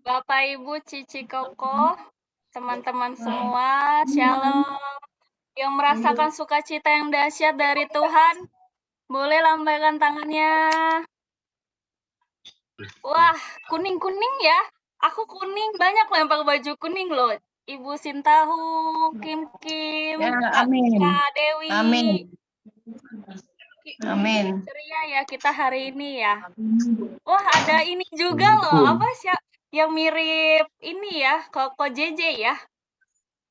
Bapak, Ibu, Cici, Koko, teman-teman semua, Shalom. Yang merasakan sukacita yang dahsyat dari Tuhan, boleh lambaikan tangannya. Wah, kuning-kuning ya. Aku kuning, banyak lempar baju kuning loh. Ibu Sintahu, Kim, Ya, amin. Kak Dewi. Amin. Amin. Ceria ya kita hari ini ya. Wah, ada ini juga loh. Apa sih yang mirip ini ya, Koko JJ ya.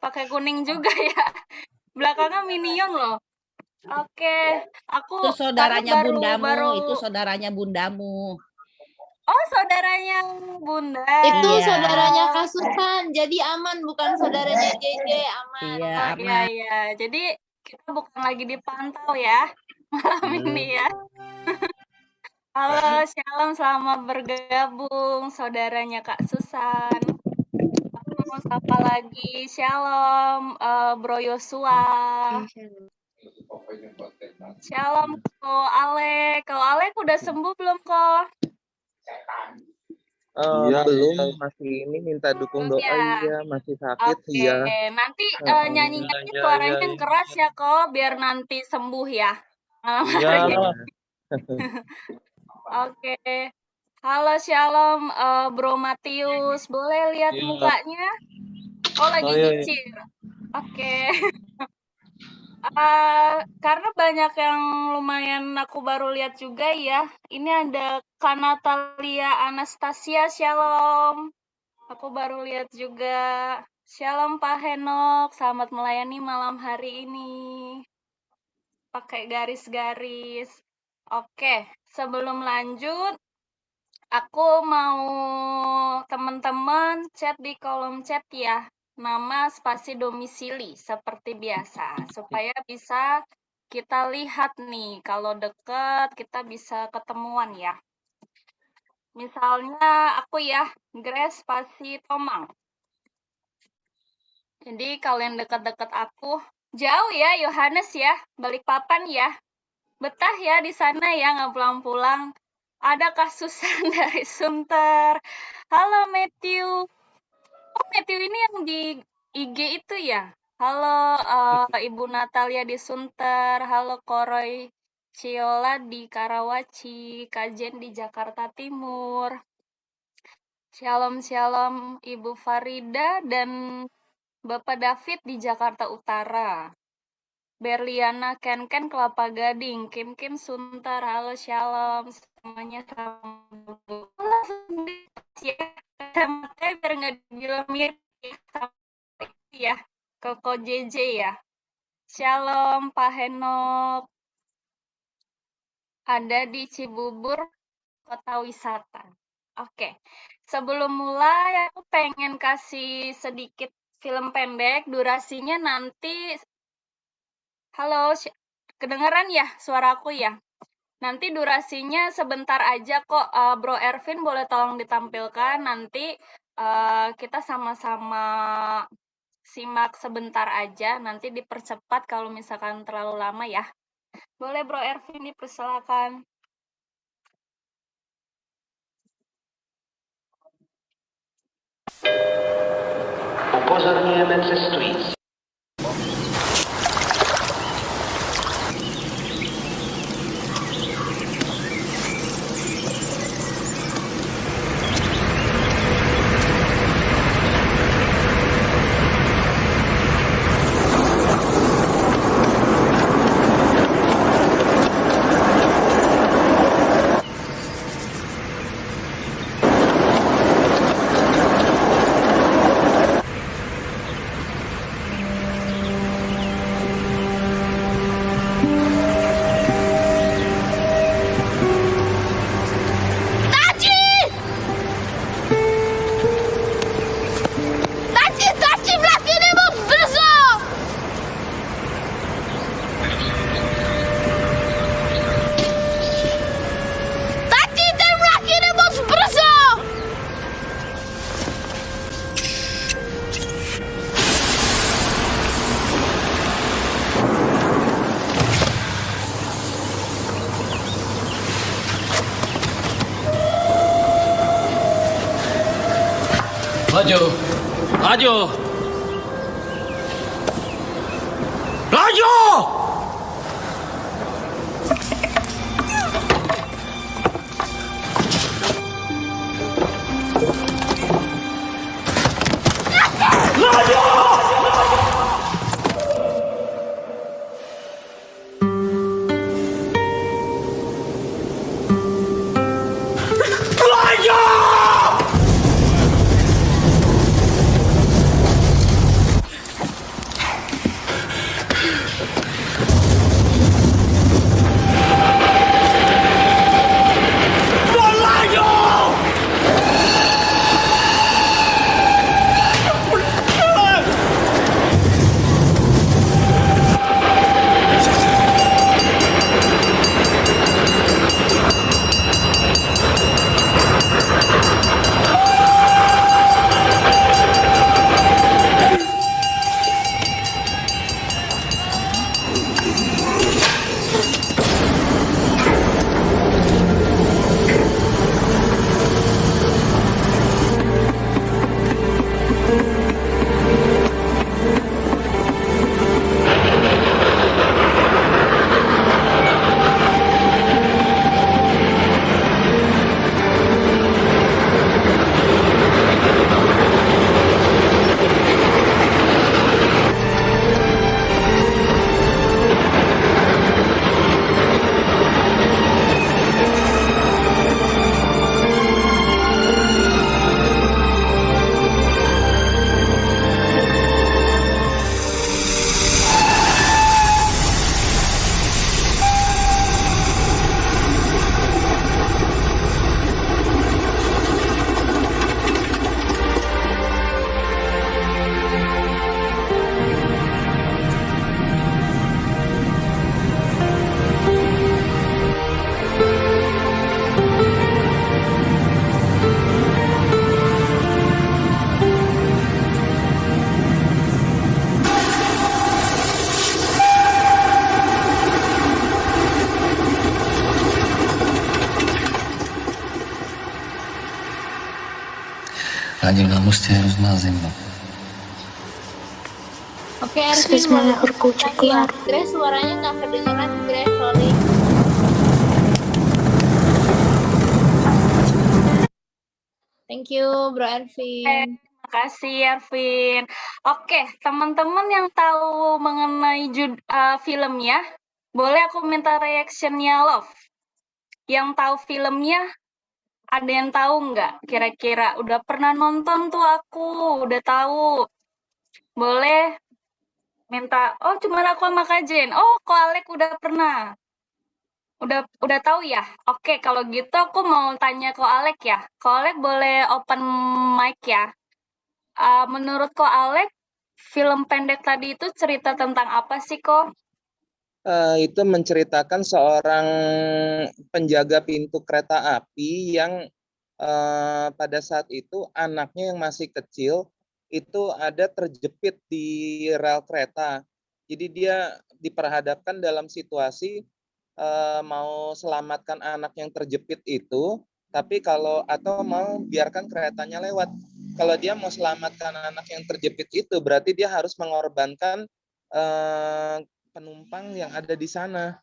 Pakai kuning juga ya. Belakangnya Minion loh. Oke, aku Itu saudaranya bundamu, baru. itu saudaranya bundamu. Oh, saudaranya Bunda. Itu Iya. saudaranya Kasusan, jadi aman, bukan saudaranya JJ, aman. Iya, Oh, aman. iya, iya. Jadi kita bukan lagi dipantau ya malam ini ya. Halo, Shalom, selamat bergabung saudaranya Kak Susan. Aku mau sapa lagi, Shalom, Bro Yosua. Shalom, Ko Alek. Ko Alek udah sembuh belum, Ko? Belum, masih ini minta dukung doa ya, masih sakit ya. Oke, nanti nyanyi-nyanyi suaranya yang keras ya, Ko, biar nanti sembuh ya. Malam hari ini. Oke. Halo, Shalom, Bro Matius. Boleh lihat mukanya? Oh, lagi nyicir. Oke. Karena banyak yang lumayan aku baru lihat juga ya. Ini ada Kak Natalia Anastasia, Shalom. Aku baru lihat juga. Shalom Pak Henok, selamat melayani malam hari ini. Pakai garis-garis. Oke, sebelum lanjut, aku mau teman-teman chat di kolom chat ya. Nama spasi domisili seperti biasa. Supaya bisa kita lihat nih, kalau deket kita bisa ketemuan ya. Misalnya aku ya, Grace spasi Tomang. Jadi kalian dekat-dekat aku, jauh ya Yohanes ya, Balikpapan ya. Betah ya di sana ya, nggak pulang-pulang. Ada Kasusan dari Sunter. Halo Matthew. Oh, Matthew ini yang di IG itu ya? Halo Ibu Natalia di Sunter. Halo Koroy Ciola di Karawaci. Kajen di Jakarta Timur. Shalom Ibu Farida dan Bapak David di Jakarta Utara. Berliana Ken Kelapa Gading. Kim Sunter. Halo Shalom. Semuanya sama ya. Sama saya biar nggak dibilang mirip ya. Koko JJ ya. Shalom Pak Henok. Ada di Cibubur, kota wisata. Oke. Sebelum mulai aku pengen kasih sedikit film pendek, durasinya nanti. Halo, kedengeran ya suaraku ya? Nanti durasinya sebentar aja kok, Bro Ervin boleh tolong ditampilkan, nanti kita sama-sama simak sebentar aja, nanti dipercepat kalau misalkan terlalu lama ya. Boleh Bro Ervin dipersilakan. Upozorňujeme cestující. Laju. Laju. Laju! Lanjutlah harus nazim. Oke, Ervin, boleh tadi ya. Grace, suaranya nggak kedengeran, Grace, sorry. Thank you, Bro Ervin. Terima kasih, Ervin. Oke, teman-teman yang tahu mengenai filmnya, boleh aku minta reaction-nya, Love? Yang tahu filmnya, ada yang tahu nggak? Kira-kira udah pernah nonton tuh aku, udah tahu. Boleh minta, oh cuman aku sama Kak Jen. Oh, Ko Alek udah pernah. Udah tahu ya? Oke, kalau gitu aku mau tanya Ko Alek ya. Ko Alek boleh open mic ya. Menurut Ko Alek, film pendek tadi itu cerita tentang apa sih, Ko? Itu menceritakan seorang penjaga pintu kereta api yang pada saat itu anaknya yang masih kecil itu ada terjepit di rel kereta. Jadi dia diperhadapkan dalam situasi mau selamatkan anak yang terjepit itu, tapi atau mau biarkan keretanya lewat. Kalau dia mau selamatkan anak yang terjepit itu, berarti dia harus mengorbankan penumpang yang ada di sana.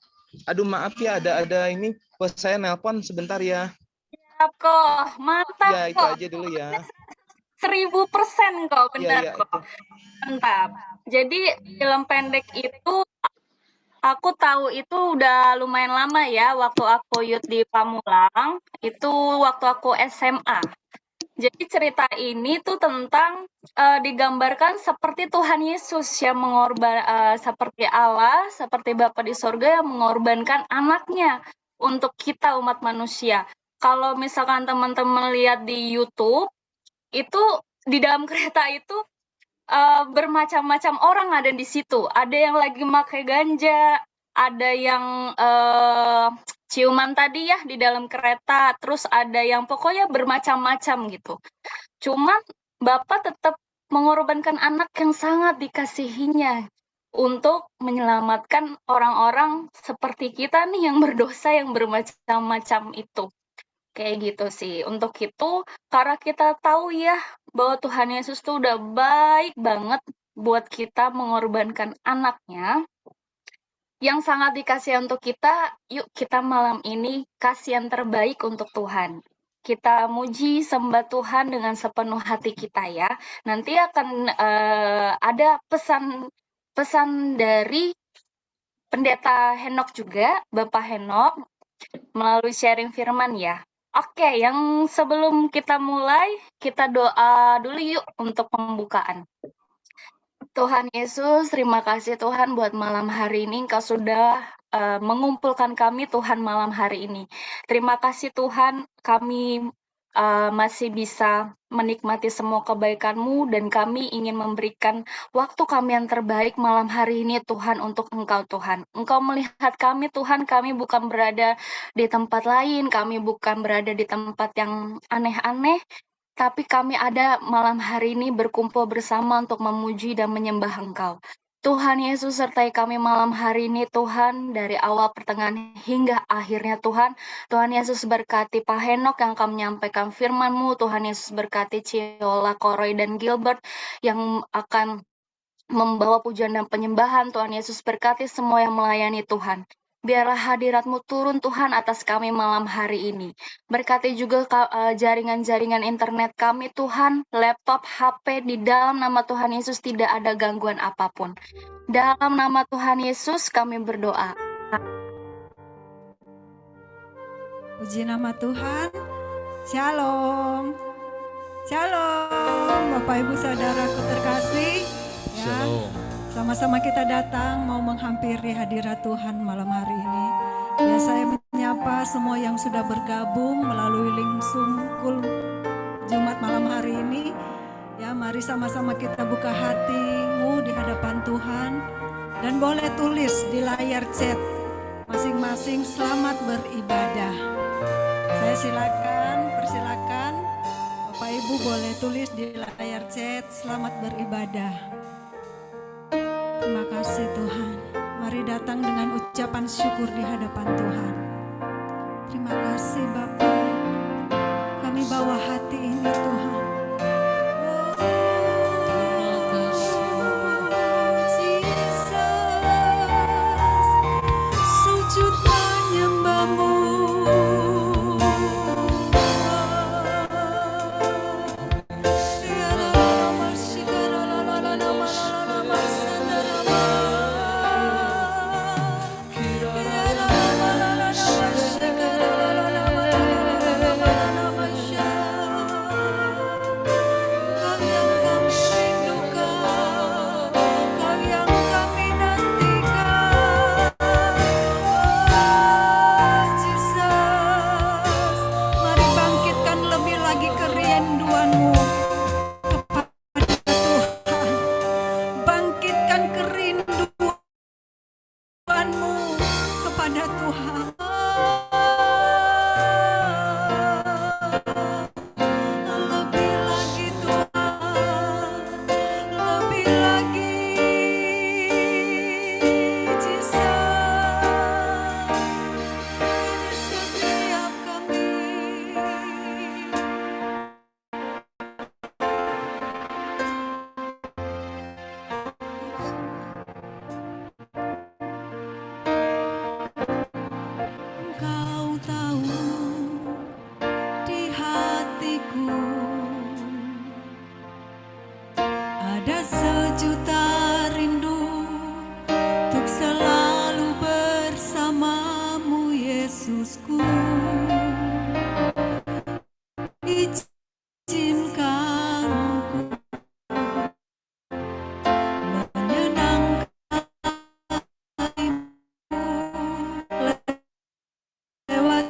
Aduh maaf ya, ada ini, bos saya nelpon sebentar ya. Siap, kok. Mantap, Ya itu kok. aja dulu ya. 1000% kok, benar Ya, kok. Mantap. Jadi film pendek itu aku tahu itu udah lumayan lama ya, waktu aku youth di Pamulang, itu waktu aku SMA. Jadi cerita ini tuh tentang digambarkan seperti Tuhan Yesus yang seperti Allah, seperti Bapa di sorga yang mengorbankan anaknya untuk kita umat manusia. Kalau misalkan teman-teman lihat di YouTube, itu di dalam kereta itu bermacam-macam orang ada di situ. Ada yang lagi pakai ganja, ada yang ciuman tadi ya di dalam kereta, terus ada yang pokoknya bermacam-macam gitu. Cuman Bapak tetap mengorbankan anak yang sangat dikasihinya untuk menyelamatkan orang-orang seperti kita nih yang berdosa yang bermacam-macam itu. Kayak gitu sih. Untuk itu, karena kita tahu ya bahwa Tuhan Yesus tuh udah baik banget buat kita mengorbankan anaknya yang sangat dikasihi untuk kita, yuk kita malam ini kasih yang terbaik untuk Tuhan. Kita muji sembah Tuhan dengan sepenuh hati kita ya. Nanti akan ada pesan dari Pendeta Henok juga, Bapak Henok, melalui sharing firman ya. Oke, yang sebelum kita mulai, kita doa dulu yuk untuk pembukaan. Tuhan Yesus, terima kasih Tuhan buat malam hari ini Engkau sudah mengumpulkan kami Tuhan malam hari ini. Terima kasih Tuhan, kami masih bisa menikmati semua kebaikan-Mu dan kami ingin memberikan waktu kami yang terbaik malam hari ini Tuhan untuk Engkau Tuhan. Engkau melihat kami Tuhan, kami bukan berada di tempat lain, kami bukan berada di tempat yang aneh-aneh, tapi kami ada malam hari ini berkumpul bersama untuk memuji dan menyembah Engkau. Tuhan Yesus sertai kami malam hari ini Tuhan, dari awal pertengahan hingga akhirnya Tuhan. Tuhan Yesus berkati Pak Henok yang akan menyampaikan firman-Mu. Tuhan Yesus berkati Ciola, Koroy, dan Gilbert yang akan membawa pujian dan penyembahan. Tuhan Yesus berkati semua yang melayani Tuhan. Biarlah hadirat-Mu turun Tuhan atas kami malam hari ini. Berkati juga jaringan-jaringan internet kami Tuhan, laptop, HP, di dalam nama Tuhan Yesus tidak ada gangguan apapun. Dalam nama Tuhan Yesus kami berdoa. Puji nama Tuhan. Shalom. Shalom Bapak Ibu Saudaraku terkasih ya. Shalom. Sama-sama kita datang mau menghampiri hadirat Tuhan malam hari ini. Ya, saya menyapa semua yang sudah bergabung melalui link Sungkul Jumat malam hari ini. Ya, mari sama-sama kita buka hatimu di hadapan Tuhan dan boleh tulis di layar chat masing-masing selamat beribadah. Saya persilakan Bapak Ibu boleh tulis di layar chat selamat beribadah. Terima kasih Tuhan. Mari datang dengan ucapan syukur di hadapan Tuhan. Terima kasih Bapa. Kami bawa hati ini Tuhan. Sujud menyembah-Mu. Mari bangkitkan lebih lagi kerinduanmu kepada Tuhan. Bangkitkan kerinduanmu kepada Tuhan. Lebih lagi Tuhan, lebih lagi Jesus. Setiap kami Engkau tahu di hatiku ada sejuta rindu untuk selalu bersamamu Yesusku. Izinkanku menyenangkanmu lewat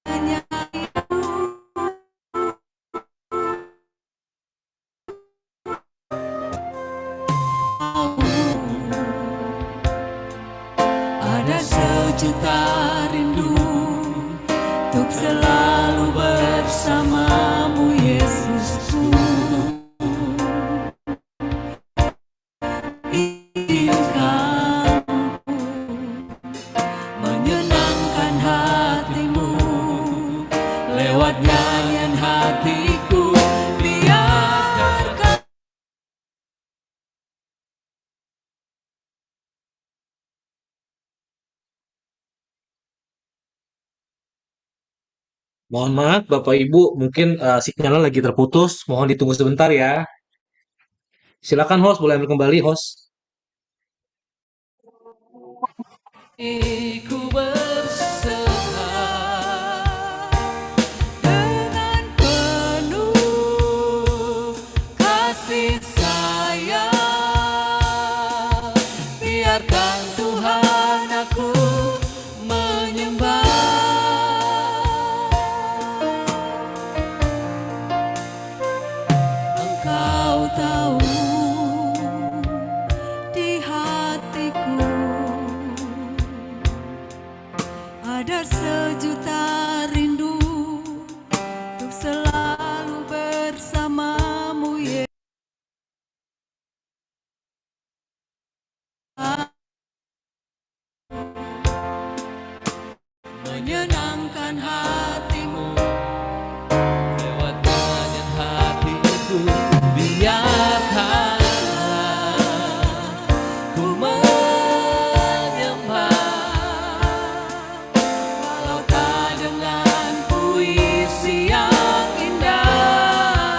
nyanyianmu. Mohon maaf Bapak Ibu, mungkin sinyalnya lagi terputus. Mohon ditunggu sebentar ya. Silakan host, boleh ambil kembali host. Ku berserah dengan penuh kasih sayang, biarkan Tuhan aku menyembah. Engkau tahu di hatiku ada sejuta rindu untuk selalu bersamamu, Yesus. Menyenangkan hatimu lewat nyanyian hatiku, biarkanlah ku menyembah, walau tak dengan puisi yang indah.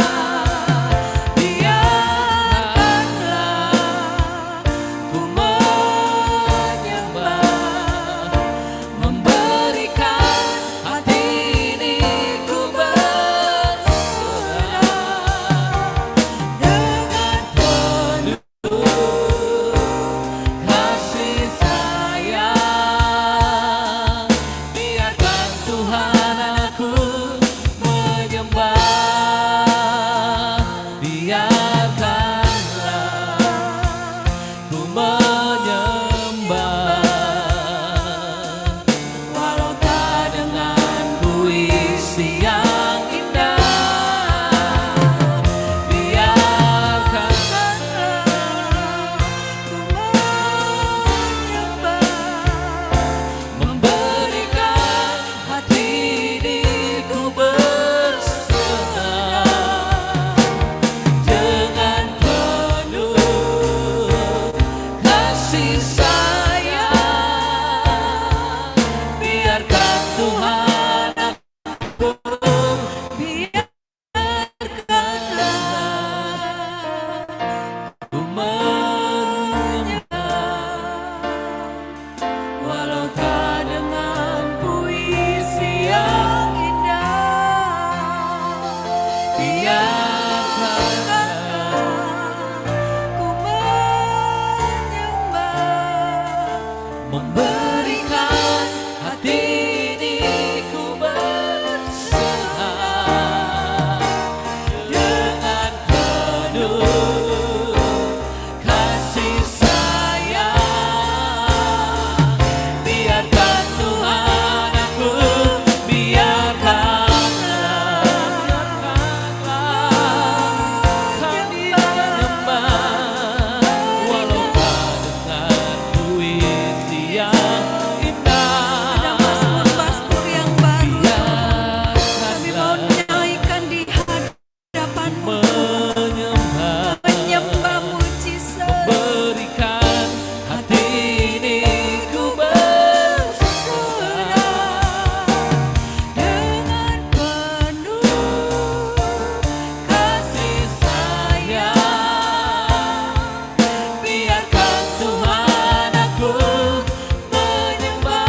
Biarkanlah ku menyembah, memberikan hati ini ku berserah dengan penuh kasih sayang. Biarkan Tuhan aku menyembah, biarkanlah ku menyembah, walau tak dengan puisi yang indah. Biarkanlah ku menyembah, memberikan hati ini ku berserah dengan penuh kasih sayang. Biarkan Tuhan aku ku menyembah, walau tak dengan puisi yang indah. Biarkanlah ku menyembah, memberikan hati ini ku berserah dengan penuh kasih sayang. Biarkan Tuhan aku, biarkanlah kami menyembah, walau tak dengan puisi yang indah. Mazmur-mazmur yang baru kami mau Biarkanlah nyanyikan di hadapan-Mu, menyembah, menyembah-Mu, Jesus. berikan hati ini ku berserah Dengan penuh kasih sayang. Biarkan Tuhan aku menyembah,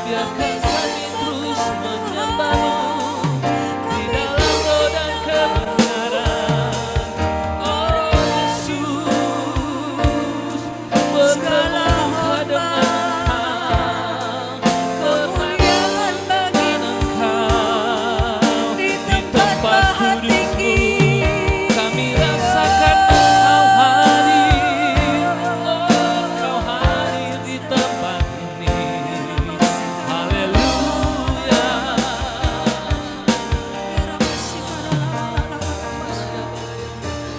biarkan kami terus menyembah-Mu di dalam roh dan kebenaran. Oh Yesus, bertemukan dengan kemuliaan bagi-Mu Engkau di di tempat tempat maha tinggi. kudus-Mu. Kami rasakan Engkau hadir, Engkau hadir di tempat ini. Haleluya.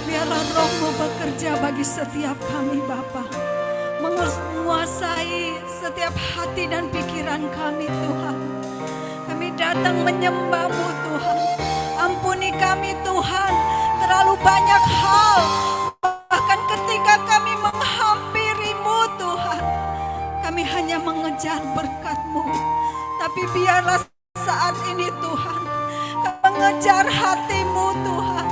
Biarlah Roh-Mu bekerja bagi setiap kami, Bapa, menguasai setiap hati dan pikiran kami, Tuhan. Kami datang menyembah-Mu, Tuhan. Ampuni kami, Tuhan, terlalu banyak hal, bahkan ketika kami menghampiri-Mu, Tuhan, kami hanya mengejar berkat-Mu. Tapi biarlah saat ini Tuhan, kami mengejar hati-Mu Tuhan,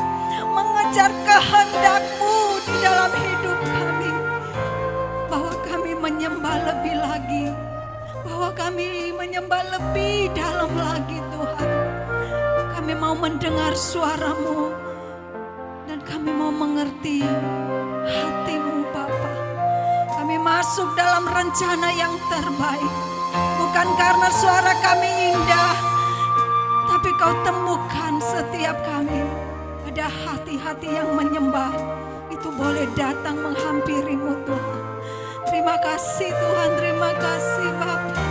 mengejar kehendak-Mu di dalam hidup kami. Bahwa kami menyembah lebih lagi, bahwa kami menyembah lebih dalam lagi Tuhan. Kami mau mendengar suara-Mu dan kami mau mengerti hati-Mu Bapa. Kami masuk dalam rencana yang terbaik. Bukan karena suara kami indah, tapi Kau temukan setiap kami. Ada hati-hati yang menyembah, itu boleh datang menghampiri-Mu Tuhan. Terima kasih Tuhan, terima kasih Bapa.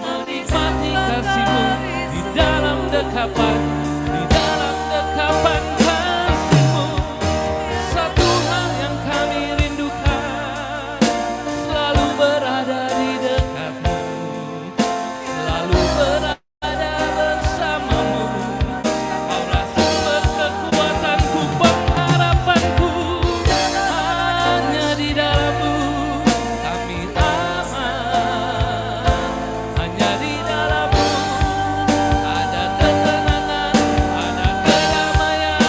Menikmati kasih-Mu di dalam dekapan, di dalam dekapan kasih-Mu. Satu hal yang kami rindukan, selalu berada di dekat-Mu, selalu berada bersama-Mu. Kaulah sumber kekuatanku, pengharapanku, hanya di dalam-Mu kami aman, hanya di dalam-Mu ada ketenangan, ada kedamaian.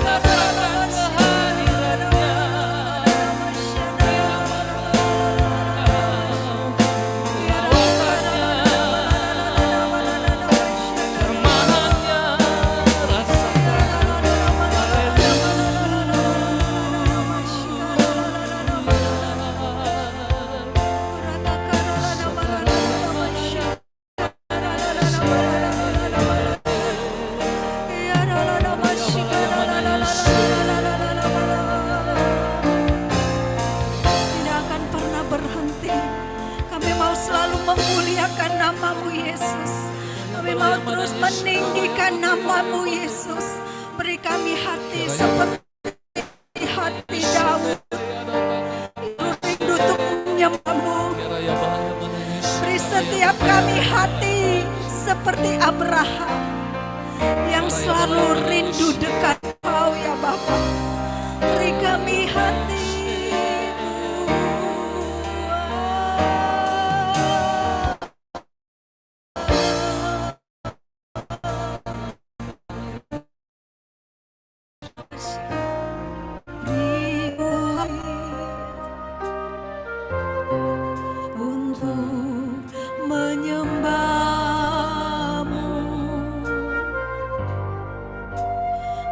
Rasakan kehadiran-Nya, firman-Nya, rasakan. Tidak akan pernah berhenti. Kami mau selalu memuliakan nama-Mu Yesus. Kami mau terus meninggikan nama-Mu Yesus. Beri kami hati seperti hati Daud, rindu untuk menyembah-Mu, setiap kami hati seperti Abraham yang selalu rindu dekat Kau ya Bapa. Beri kami hati-Mu. Untuk menyembah-Mu,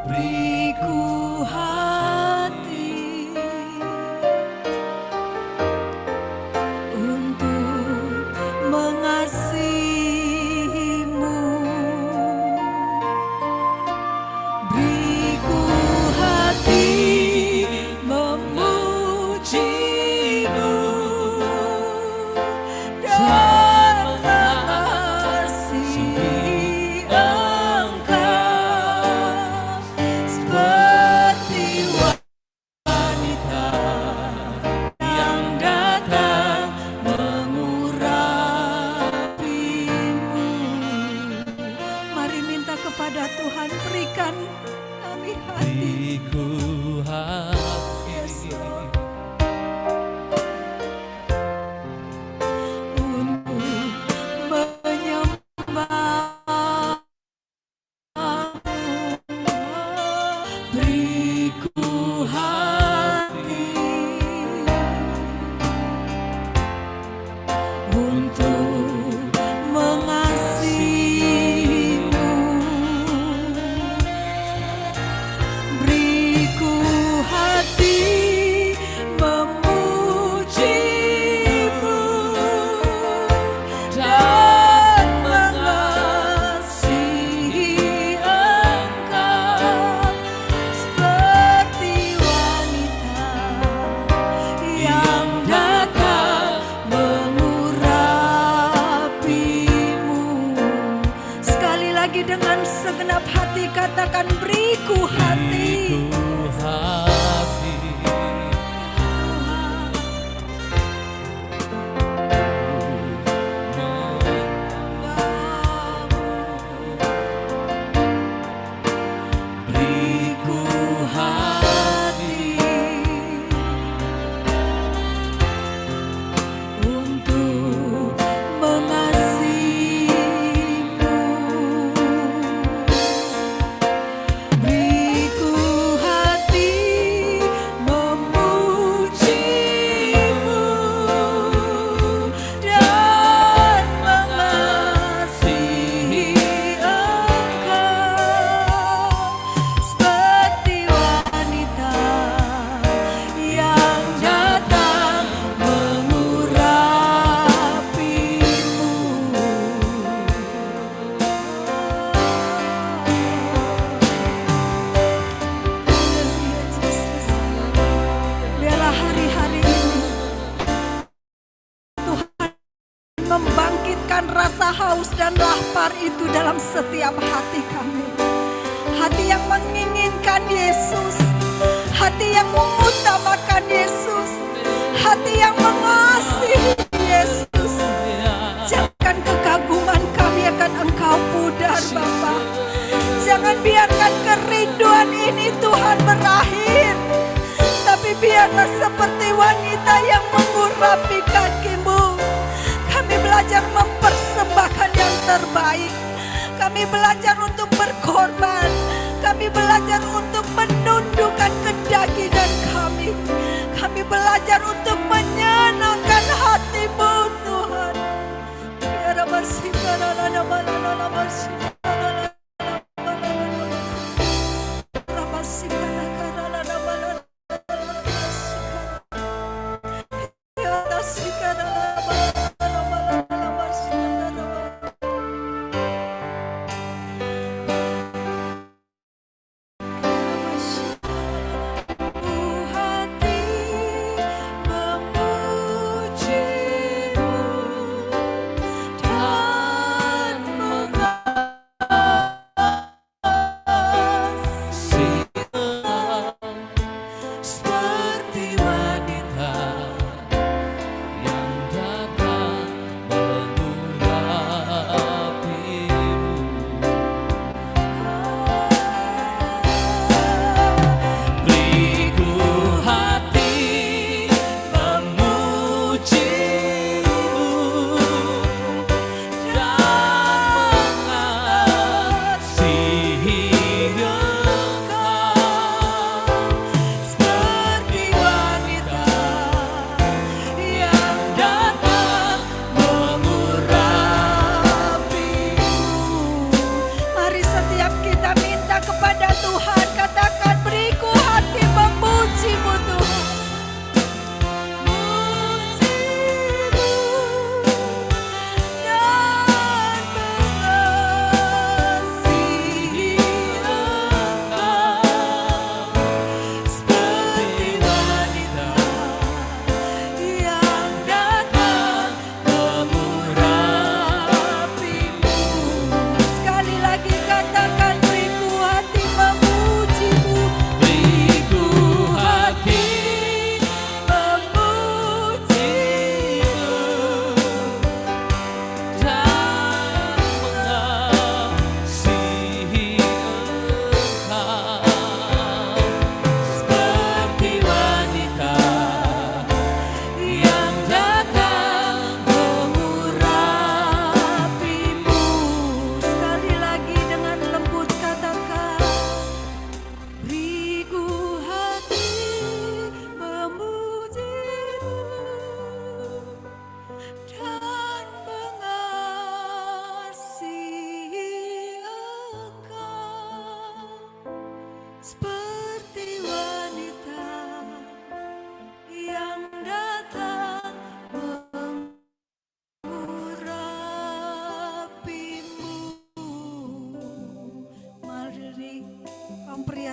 beriku hati untuk mengasihi-Mu, beriku hati memuji-Mu dan mengasihi Engkau seperti wanita yang datang mengurapi-Mu. Mari minta kepada Tuhan, berikan kami hati. Beriku Yes, hati Lord. Untuk menyembah-Mu, beriku hati untuk mengasihi-Mu, beriku hati memuji-Mu dan mengasihi Engkau seperti wanita yang datang mengurapi-Mu. Sekali lagi dengan segenap hati katakan, beriku hati. Beriku hati Beriku hati untuk mengasihi-Mu, beriku hati memuji-Mu dan mengasihi Engkau seperti wanita yang datang mengurapi-Mu. Biarlah hari-hari ini Tuhan membangkitkan rasa haus dan lapar itu dalam setiap hati kami. Hati yang menginginkan Yesus, hati yang mengutamakan Yesus, hati yang mengasihi Yesus. Jangan kekaguman kami akan Engkau pudar, Bapa. Jangan biarkan kerinduan ini Tuhan berakhir, tapi biarlah seperti wanita yang mengurapi kaki-Mu. Kami belajar mempersembahkan yang terbaik. Kami belajar untuk berkorban. Kami belajar untuk menundukkan kedagingan kami. Kami belajar untuk menyenangkan hati-Mu, Tuhan. Biar masih hati memuji-Mu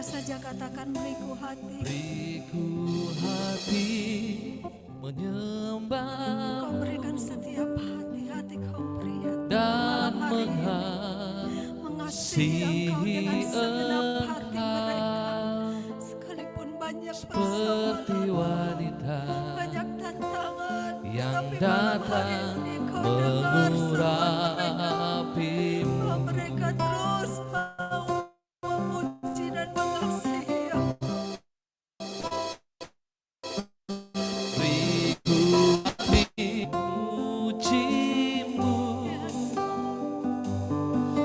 percaya saja katakan beriku hati. Beriku hati menyembah Kau berikan setiap hati-hati kau beri ya Tuhan. dan Malam hari ini mengasihi Engkau dengan segenap hati mereka. Sekalipun banyak seperti persoalan, wanita banyak tantangan, yang tapi malam hari datang ini kau dengar seruan mereka. mengurapimu. Bahwa mereka terus mau memuji dan mengasihi Engkau. Beriku hati memujimu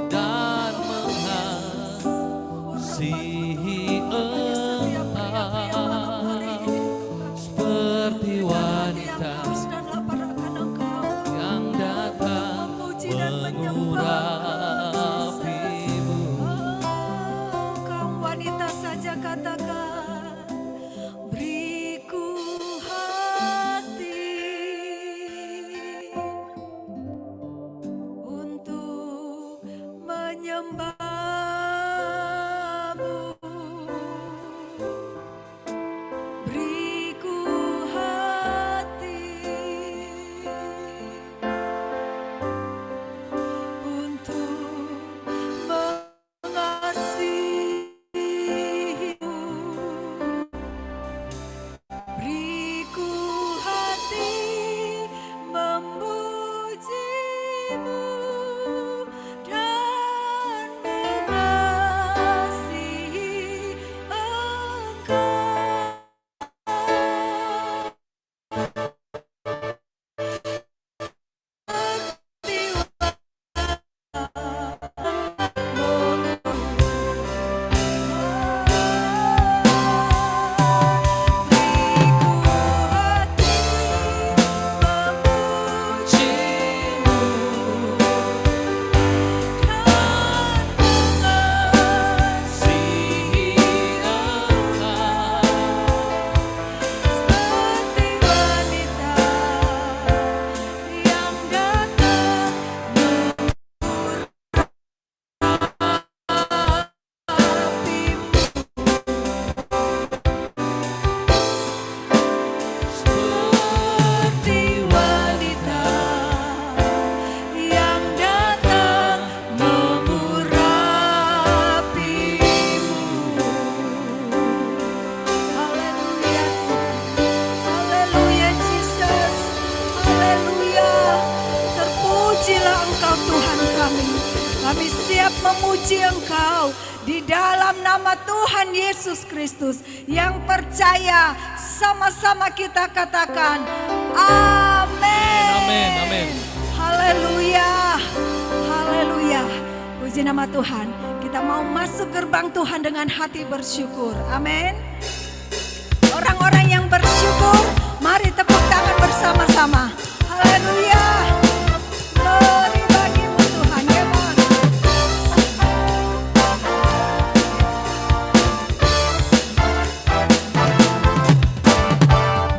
dan mengasihi Setiap pria-pria malam hari ini Tuhan. seperti Yang wanita haus dan lapar akan Engkau, yang datang memuji dan menyembah. mengurapimu. Oh, kaum wanita saja katakan, beriku hati untuk menyembahmu. Beriku hati untuk mengasihimu. Beriku hati memujimu dan mengasihi Engkau. Seperti wanita yang datang mengurapimu. Haleluya, haleluya Jesus, haleluya. Terpujilah Engkau Tuhan kami. Kami siap memuji Engkau di dalam nama Tuhan Yesus Kristus. Yang percaya sama-sama kita katakan amin. Amin, amin. Haleluya, haleluya. Puji nama Tuhan. Kita mau masuk gerbang Tuhan dengan hati bersyukur. Amin. Orang-orang yang bersyukur, mari tepuk tangan bersama-sama. Haleluya. Glory bagimu Tuhan. Come on.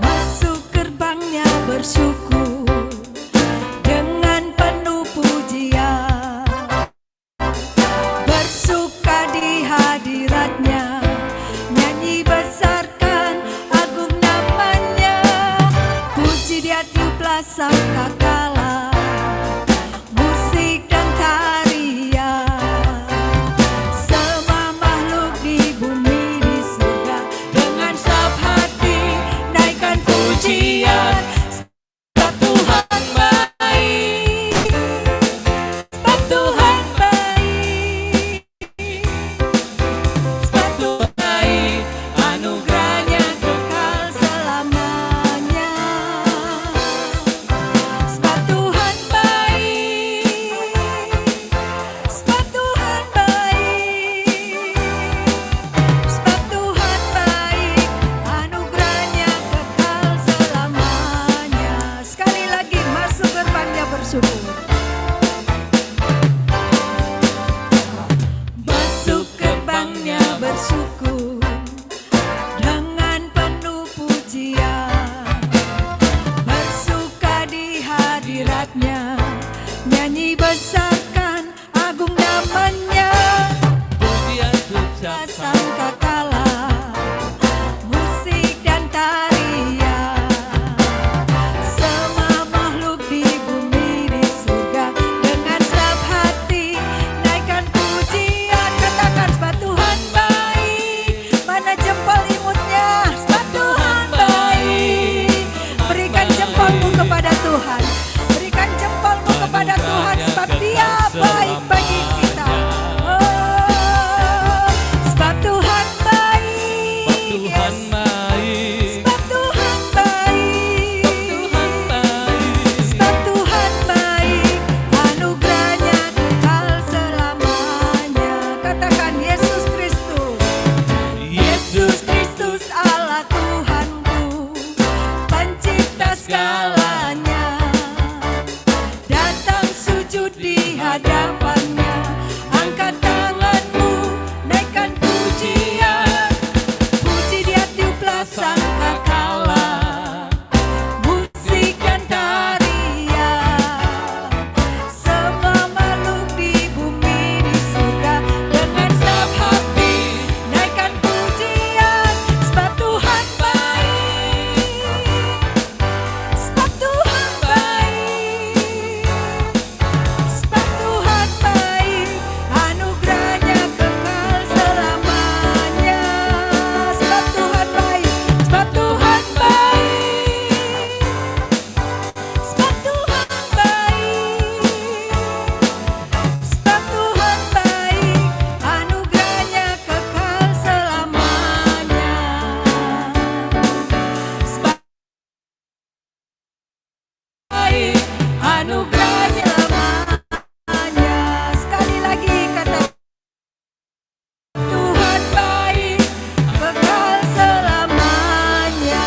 Masuk gerbangnya bersyukur dengan penuh pujian, bersuka di hadiratnya, nyanyi besarkan agung namanya, puji dia tiuplah sangkakala, musik dan tarian, semua makhluk di bumi di surga, dengan setiap hati naikkan pujian. Sebab Tuhan baik, sebab Tuhan baik, sebab Tuhan baik, anugerahnya kekal selamanya. Sebab Tuhan baik, sebab Tuhan baik, sebab Tuhan baik, anugerahnya kekal selamanya. Sekali lagi masuk gerbangnya bersyukur. Masuk gerbangnya bersyukur dengan penuh pujian, bersuka di hadiratnya, nyanyi besarkan agung namanya, Pujian tujuh sangka hadapannya. Angkat tanganmu, naikkan pujian, puji Dia tiuplah sangkakala, musik dan tarian. Semua makhluk di bumi di surga dengan segenap hati naikkan pujian, sebab Tuhan baik, sebab Tuhan baik, sebab Tuhan baik, anugerahnya kekal selamanya. Sebab Tuhan baik, sebab Tuhan baik, sebab Tuhan baik, sebab Tuhan baik, anugerahnya kekal selamanya. Sebab baik, anugerahnya selamanya. Sekali lagi kata Tuhan baik, kekal selamanya.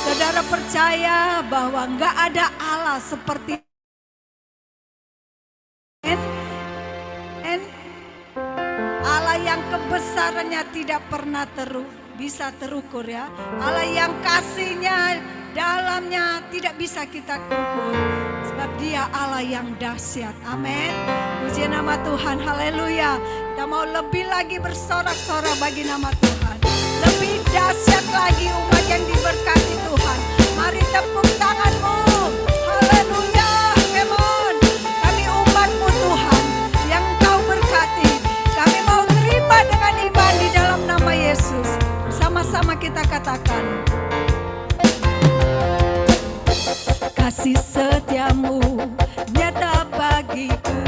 Saudara percaya bahwa enggak ada Allah seperti Allah yang kebesarannya tidak pernah bisa terukur ya. Allah yang kasihnya dalamnya tidak bisa kita ukur. Sebab Dia Allah yang dahsyat. Amin. Puji nama Tuhan. Haleluya. Kita mau lebih lagi bersorak-sorak bagi nama Tuhan. Lebih dahsyat lagi umat yang diberkati Tuhan. Mari tepuk tanganmu. Haleluya. Come on. Kami umat-Mu Tuhan yang Engkau berkati. Kami mau terima dengan iman di dalam nama Yesus. Sama-sama kita katakan. Kasih setiamu nyata bagiku,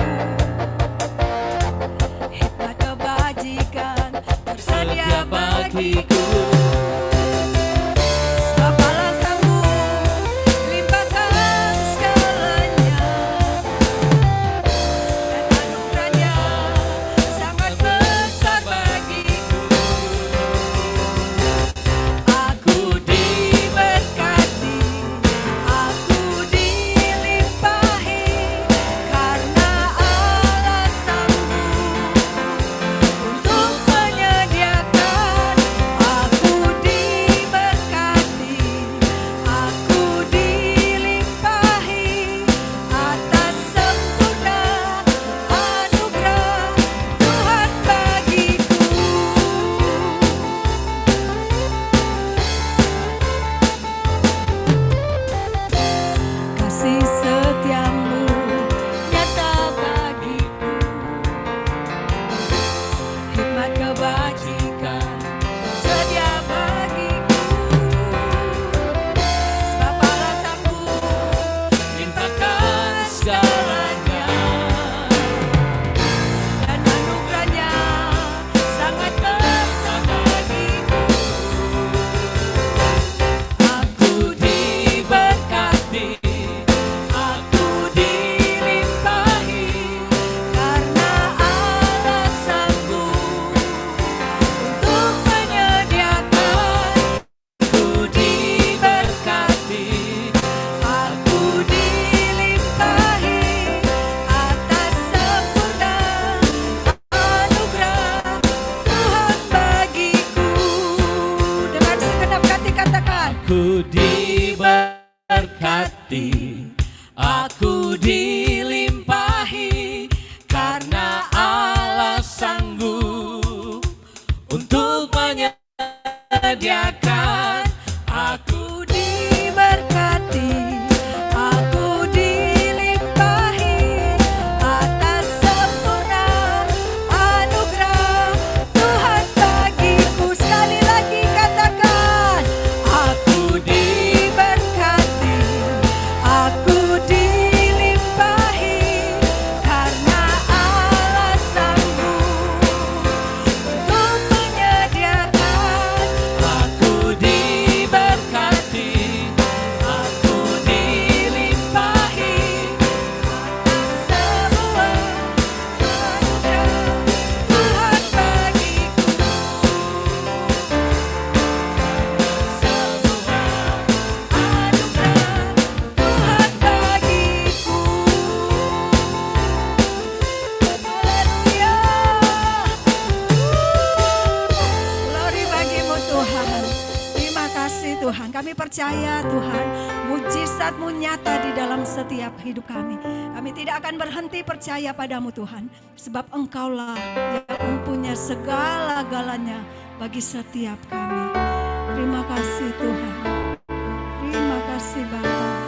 hikmat kebajikan tersedia bagiku. Sebab Allah sanggup limpahkan segalanya, dan anugerahnya sangat besar bagiku. Aku diberkati, aku dilimpahi, karena Allah sanggup untuk menyediakan. Aku diberkati, aku dilimpahi, atas sempurna anugerah Tuhan bagiku. Kasih setiamu nyata bagiku, hikmat kebajikan sedia bagiku. Sebab Allah sanggup limpahkan segalanya, dan anugerahnya sangat besar bagiku. Aku diberkati, aku dilimpahi, karena Allah sanggup untuk menyediakan. Aku diberkati, aku dilimpahi, atas sempurna anugerah Tuhan bagiku. Dengan segenap hati katakan. Aku diberkati, aku dilimpahi, karena Allah sanggup untuk menyediakan. Aku diberkati, aku dilimpahi, atas sempurna anugerah Tuhan bagiku. Sekali lagi katakan. Aku diberkati, aku dilimpahi, karena Allah sanggup untuk menyediakan. Aku percaya Tuhan, mujizat-Mu nyata di dalam setiap hidup kami. Kami tidak akan berhenti percaya padamu Tuhan, sebab Engkaulah yang mempunyai segala-galanya bagi setiap kami. Terima kasih Tuhan, terima kasih Bapa.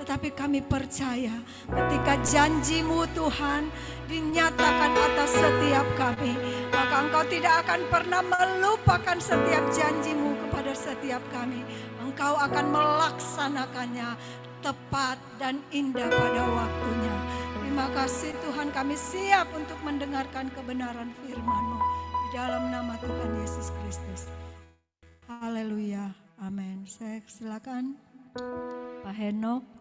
tetapi kami percaya ketika janji-Mu Tuhan dinyatakan atas setiap kami, maka Engkau tidak akan pernah melupakan setiap janji-Mu kepada setiap kami. Engkau akan melaksanakannya tepat dan indah pada waktunya. Terima kasih Tuhan, kami siap untuk mendengarkan kebenaran firman-Mu di dalam nama Tuhan Yesus Kristus. Haleluya, amin. Saya silakan Pak Henok.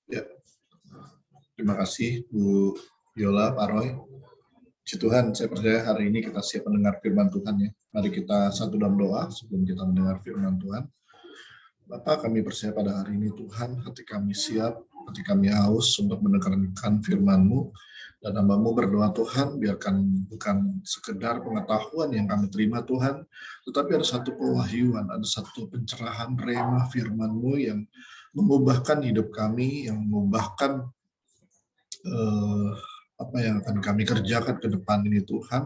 Ya, terima kasih Bu Viola, Pak Roy. Puji Tuhan, saya percaya hari ini kita siap mendengar firman Tuhan ya. Mari kita satu dalam doa sebelum kita mendengar firman Tuhan. Bapa, kami percaya pada hari ini Tuhan, hati kami siap, hati kami haus untuk mendengarkan firman-Mu. Dan hamba-Mu berdoa Tuhan, biarkan bukan sekedar pengetahuan yang kami terima Tuhan, tetapi ada satu pewahyuan, ada satu pencerahan rema firman-Mu yang mengubahkan hidup kami, yang mengubahkan apa yang akan kami kerjakan ke depan ini Tuhan,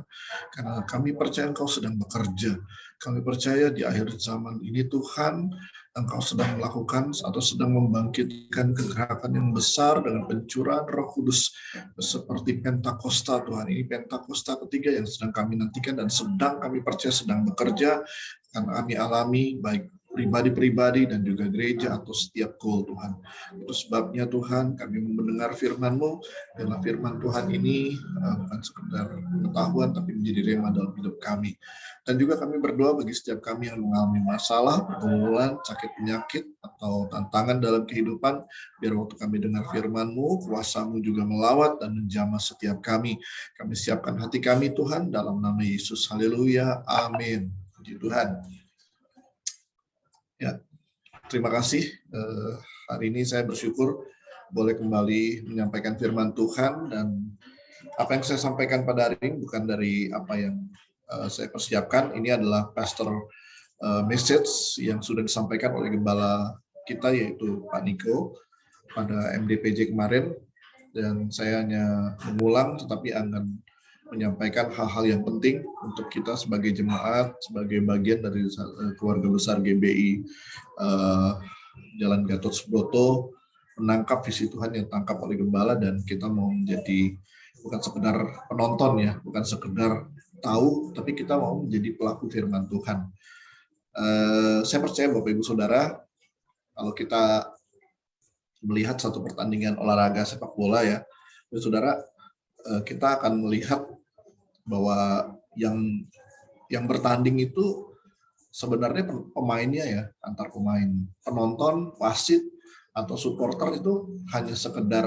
karena kami percaya Engkau sedang bekerja. Kami percaya di akhir zaman ini Tuhan, Engkau sedang melakukan atau sedang membangkitkan kegerakan yang besar dengan pencurahan Roh Kudus seperti Pentakosta Tuhan. Ini Pentakosta ketiga yang sedang kami nantikan dan sedang kami percaya sedang bekerja, akan kami alami baik pribadi-pribadi dan juga gereja atau setiap call Tuhan. Itu sebabnya Tuhan kami mendengar firman-Mu, karena firman Tuhan ini bukan sekedar pengetahuan tapi menjadi rema dalam hidup kami. Dan juga kami berdoa bagi setiap kami yang mengalami masalah, pergumulan, sakit penyakit, atau tantangan dalam kehidupan, biar waktu kami dengar firman-Mu, kuasa-Mu juga melawat dan menjamah setiap kami. Kami siapkan hati kami Tuhan, dalam nama Yesus. Haleluya, amin. Puji Tuhan. Ya, terima kasih. Hari ini saya bersyukur boleh kembali menyampaikan firman Tuhan, dan apa yang saya sampaikan pada hari ini bukan dari apa yang saya persiapkan. Ini adalah pastor message yang sudah disampaikan oleh gembala kita, yaitu Pak Niko pada MDPJ kemarin, dan saya hanya mengulang tetapi akan menyampaikan hal-hal yang penting untuk kita sebagai jemaat, sebagai bagian dari keluarga besar GBI Jalan Gatot Subroto, menangkap visi Tuhan yang tangkap oleh gembala, dan kita mau menjadi bukan sekedar penonton ya, bukan sekedar tahu, tapi kita mau menjadi pelaku firman Tuhan. Saya percaya Bapak Ibu Saudara, kalau kita melihat satu pertandingan olahraga sepak bola ya, Saudara, kita akan melihat bahwa yang bertanding itu sebenarnya pemainnya ya, antar pemain, penonton, wasit atau supporter itu hanya sekedar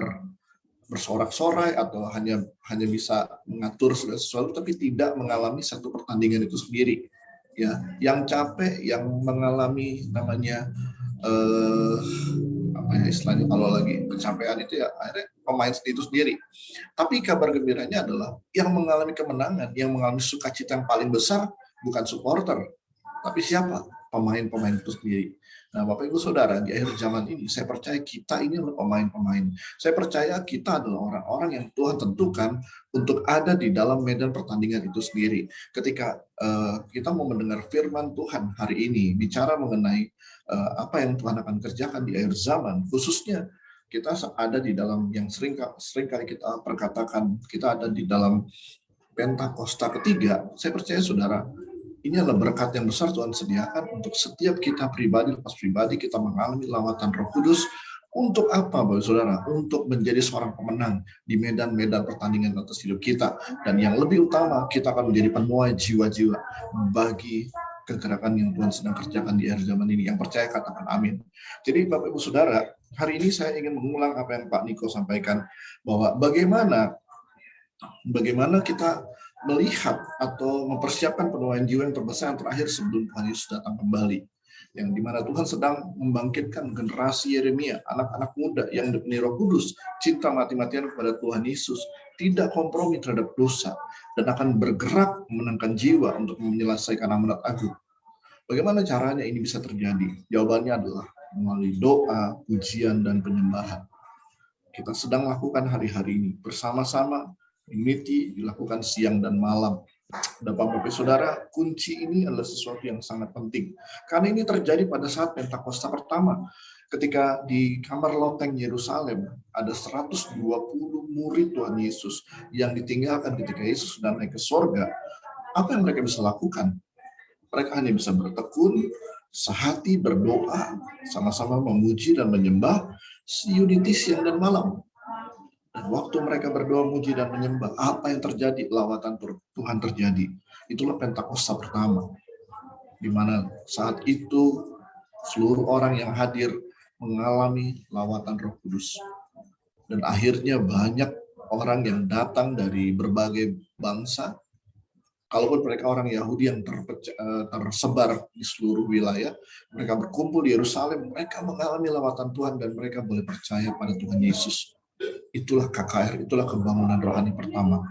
bersorak-sorai atau hanya bisa mengatur sesuatu, tapi tidak mengalami satu pertandingan itu sendiri ya. Yang capek, yang mengalami namanya apa ya istilahnya, kalau lagi kecapean itu ya akhirnya pemain itu sendiri. Tapi kabar gembiranya adalah yang mengalami kemenangan, yang mengalami sukacita yang paling besar bukan supporter, tapi siapa? Pemain-pemain itu sendiri. Nah, Bapak Ibu Saudara, di akhir zaman ini saya percaya kita ini adalah pemain-pemain. Saya percaya kita adalah orang-orang yang Tuhan tentukan untuk ada di dalam medan pertandingan itu sendiri. Ketika kita mau mendengar firman Tuhan hari ini bicara mengenai apa yang Tuhan akan kerjakan di akhir zaman, khususnya kita ada di dalam yang sering kali kita perkatakan, kita ada di dalam Pentakosta ketiga. Saya percaya Saudara, ini adalah berkat yang besar Tuhan sediakan untuk setiap kita pribadi, lepas pribadi kita mengalami lawatan Roh Kudus. Untuk apa, Bapak Saudara? Untuk menjadi seorang pemenang di medan-medan pertandingan atas hidup kita. Dan yang lebih utama, kita akan menjadi penuai jiwa-jiwa bagi kegerakan yang Tuhan sedang kerjakan di akhir zaman ini. Yang percaya katakan amin. Jadi Bapak Ibu Saudara, hari ini saya ingin mengulang apa yang Pak Niko sampaikan, bahwa bagaimana kita melihat atau mempersiapkan penuaian jiwa yang terbesar yang terakhir sebelum Tuhan Yesus datang kembali, yang dimana Tuhan sedang membangkitkan generasi Yeremia, anak-anak muda yang dipenuhi Roh Kudus, cinta mati-matian kepada Tuhan Yesus, tidak kompromi terhadap dosa, dan akan bergerak memenangkan jiwa untuk menyelesaikan amanat agung. Bagaimana caranya ini bisa terjadi? Jawabannya adalah melalui doa, pujian, dan penyembahan. Kita sedang lakukan hari-hari ini bersama-sama. Unity dilakukan siang dan malam. Bapak-Bapak Saudara, kunci ini adalah sesuatu yang sangat penting. Karena ini terjadi pada saat Pentakosta pertama. Ketika di kamar loteng Yerusalem ada 120 murid Tuhan Yesus yang ditinggalkan ketika Yesus sudah naik ke surga, apa yang mereka bisa lakukan? Mereka hanya bisa bertekun, sehati berdoa, sama-sama memuji dan menyembah, unity siang dan malam. Dan waktu mereka berdoa, memuji dan menyembah, apa yang terjadi? Lawatan Tuhan terjadi. Itulah Pentakosta pertama, di mana saat itu seluruh orang yang hadir mengalami lawatan Roh Kudus. Dan akhirnya banyak orang yang datang dari berbagai bangsa. Kalaupun mereka orang Yahudi yang tersebar di seluruh wilayah, mereka berkumpul di Yerusalem, mereka mengalami lawatan Tuhan dan mereka boleh percaya pada Tuhan Yesus. Itulah KKR, itulah kebangunan rohani pertama.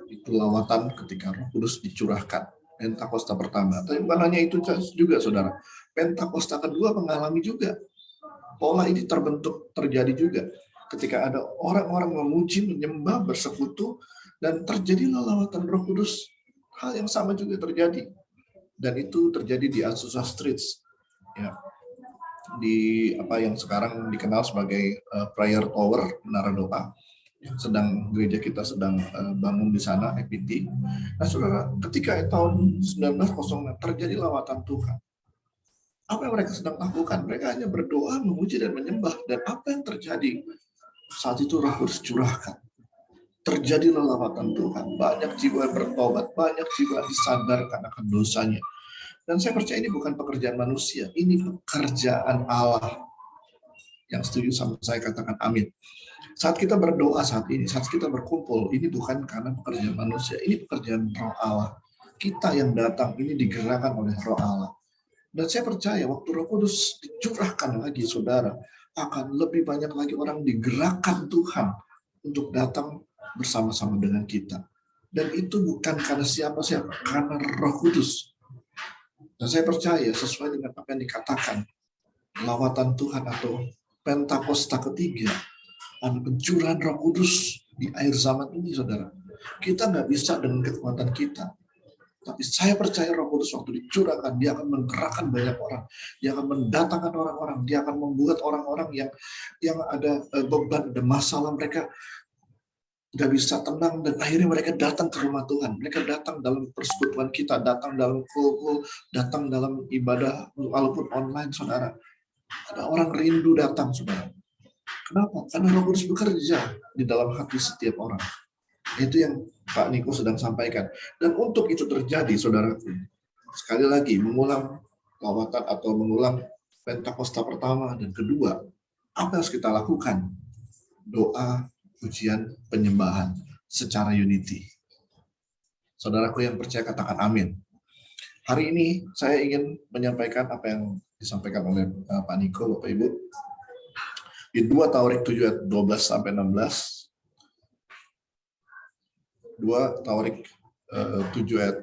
Itu lawatan ketika Roh Kudus dicurahkan. Pentakosta pertama. Tapi bukan hanya itu juga, saudara. Pentakosta kedua mengalami juga. Pola ini terjadi juga. Ketika ada orang-orang memuji, menyembah, bersekutu, dan terjadilah lawatan Roh Kudus. Hal yang sama juga terjadi. Dan itu terjadi di Azusa Streets. Ya. Di apa yang sekarang dikenal sebagai Prayer Tower, Menara Doa. Yang gereja kita sedang bangun di sana, EPT. Nah, saudara, ketika tahun 1906 terjadi lawatan Tuhan, apa yang mereka sedang lakukan? Mereka hanya berdoa, memuji, dan menyembah. Dan apa yang terjadi? Saat itu Roh Kudus curahkan. Terjadilah lawatan Tuhan. Banyak jiwa bertobat, banyak jiwa disadarkan akan dosanya. Dan saya percaya ini bukan pekerjaan manusia, ini pekerjaan Allah. Yang setuju sama saya katakan amin. Saat kita berdoa saat ini, saat kita berkumpul, ini bukan karena pekerjaan manusia, ini pekerjaan Roh Allah. Kita yang datang ini digerakkan oleh Roh Allah. Dan saya percaya waktu Roh Kudus dicurahkan lagi, saudara, akan lebih banyak lagi orang digerakkan Tuhan untuk datang bersama-sama dengan kita. Dan itu bukan karena siapa-siapa, karena Roh Kudus. Dan saya percaya sesuai dengan apa yang dikatakan, lawatan Tuhan atau Pentakosta ketiga, ada pencurahan Roh Kudus di akhir zaman ini, saudara. Kita nggak bisa dengan kekuatan kita. Tapi saya percaya Roh Kudus waktu dicurahkan, dia akan menggerakkan banyak orang. Dia akan mendatangkan orang-orang. Dia akan membuat orang-orang yang ada beban, ada masalah, mereka nggak bisa tenang. Dan akhirnya mereka datang ke rumah Tuhan. Mereka datang dalam persekutuan kita, datang dalam kul-kul, datang dalam ibadah, walaupun online, saudara. Ada orang rindu datang, saudara. Kenapa? Karena Roh Kudus bekerja di dalam hati setiap orang. Itu yang Pak Niko sedang sampaikan. Dan untuk itu terjadi, saudaraku, sekali lagi mengulang lawatan atau mengulang Pentakosta pertama dan kedua, apa yang harus kita lakukan? Doa, pujian, penyembahan secara unity. Saudaraku yang percaya katakan amin. Hari ini saya ingin menyampaikan apa yang disampaikan oleh Pak Niko, Bapak Ibu. Di 2 Tawarik 7 ayat 12 sampai 16. 2 Tawarik 7 ayat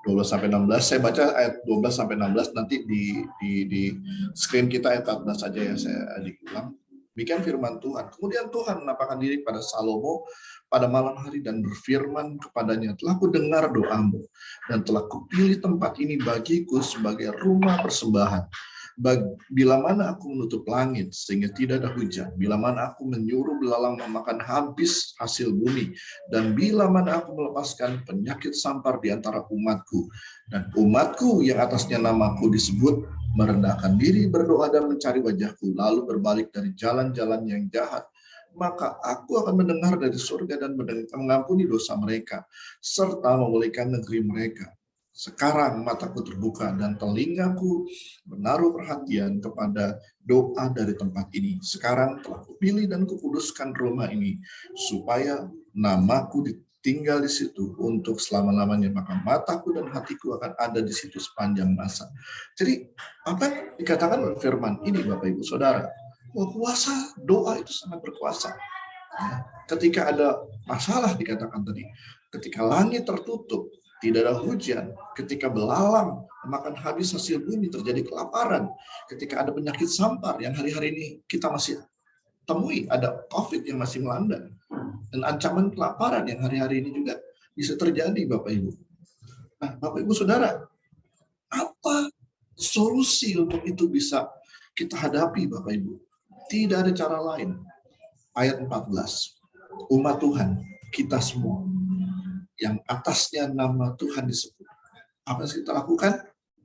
12 sampai 16. Saya baca ayat 12 sampai 16, nanti di screen kita ayat 14 saja ya, saya ulang. Demikian firman Tuhan. Kemudian Tuhan menampakkan diri pada Salomo pada malam hari dan berfirman kepadanya, telah kudengar doamu dan telah kupilih tempat ini bagiku sebagai rumah persembahan. Bila mana aku menutup langit sehingga tidak ada hujan, bila mana aku menyuruh belalang memakan habis hasil bumi, dan bila mana aku melepaskan penyakit sampar di antara umatku, dan umatku yang atasnya namaku disebut merendahkan diri, berdoa dan mencari wajahku, lalu berbalik dari jalan-jalan yang jahat, maka aku akan mendengar dari surga dan mengampuni dosa mereka, serta memulihkan negeri mereka. Sekarang mataku terbuka dan telingaku menaruh perhatian kepada doa dari tempat ini. Sekarang telah kupilih dan kukuduskan rumah ini, supaya namaku tinggal di situ untuk selama-lamanya. Maka mataku dan hatiku akan ada di situ sepanjang masa. Jadi apa yang dikatakan oleh firman ini, Bapak Ibu Saudara, bahwa kuasa doa itu sangat berkuasa. Ketika ada masalah dikatakan tadi, ketika langit tertutup, tidak ada hujan, ketika belalang memakan habis hasil bumi, terjadi kelaparan, ketika ada penyakit sampar yang hari-hari ini kita masih temui, ada COVID yang masih melanda, dan ancaman kelaparan yang hari-hari ini juga bisa terjadi, Bapak Ibu. Nah, Bapak Ibu Saudara, apa solusi untuk itu bisa kita hadapi Bapak Ibu. Tidak ada cara lain. Ayat 14. Umat Tuhan, kita semua yang atasnya nama Tuhan disebut. Apa yang kita lakukan?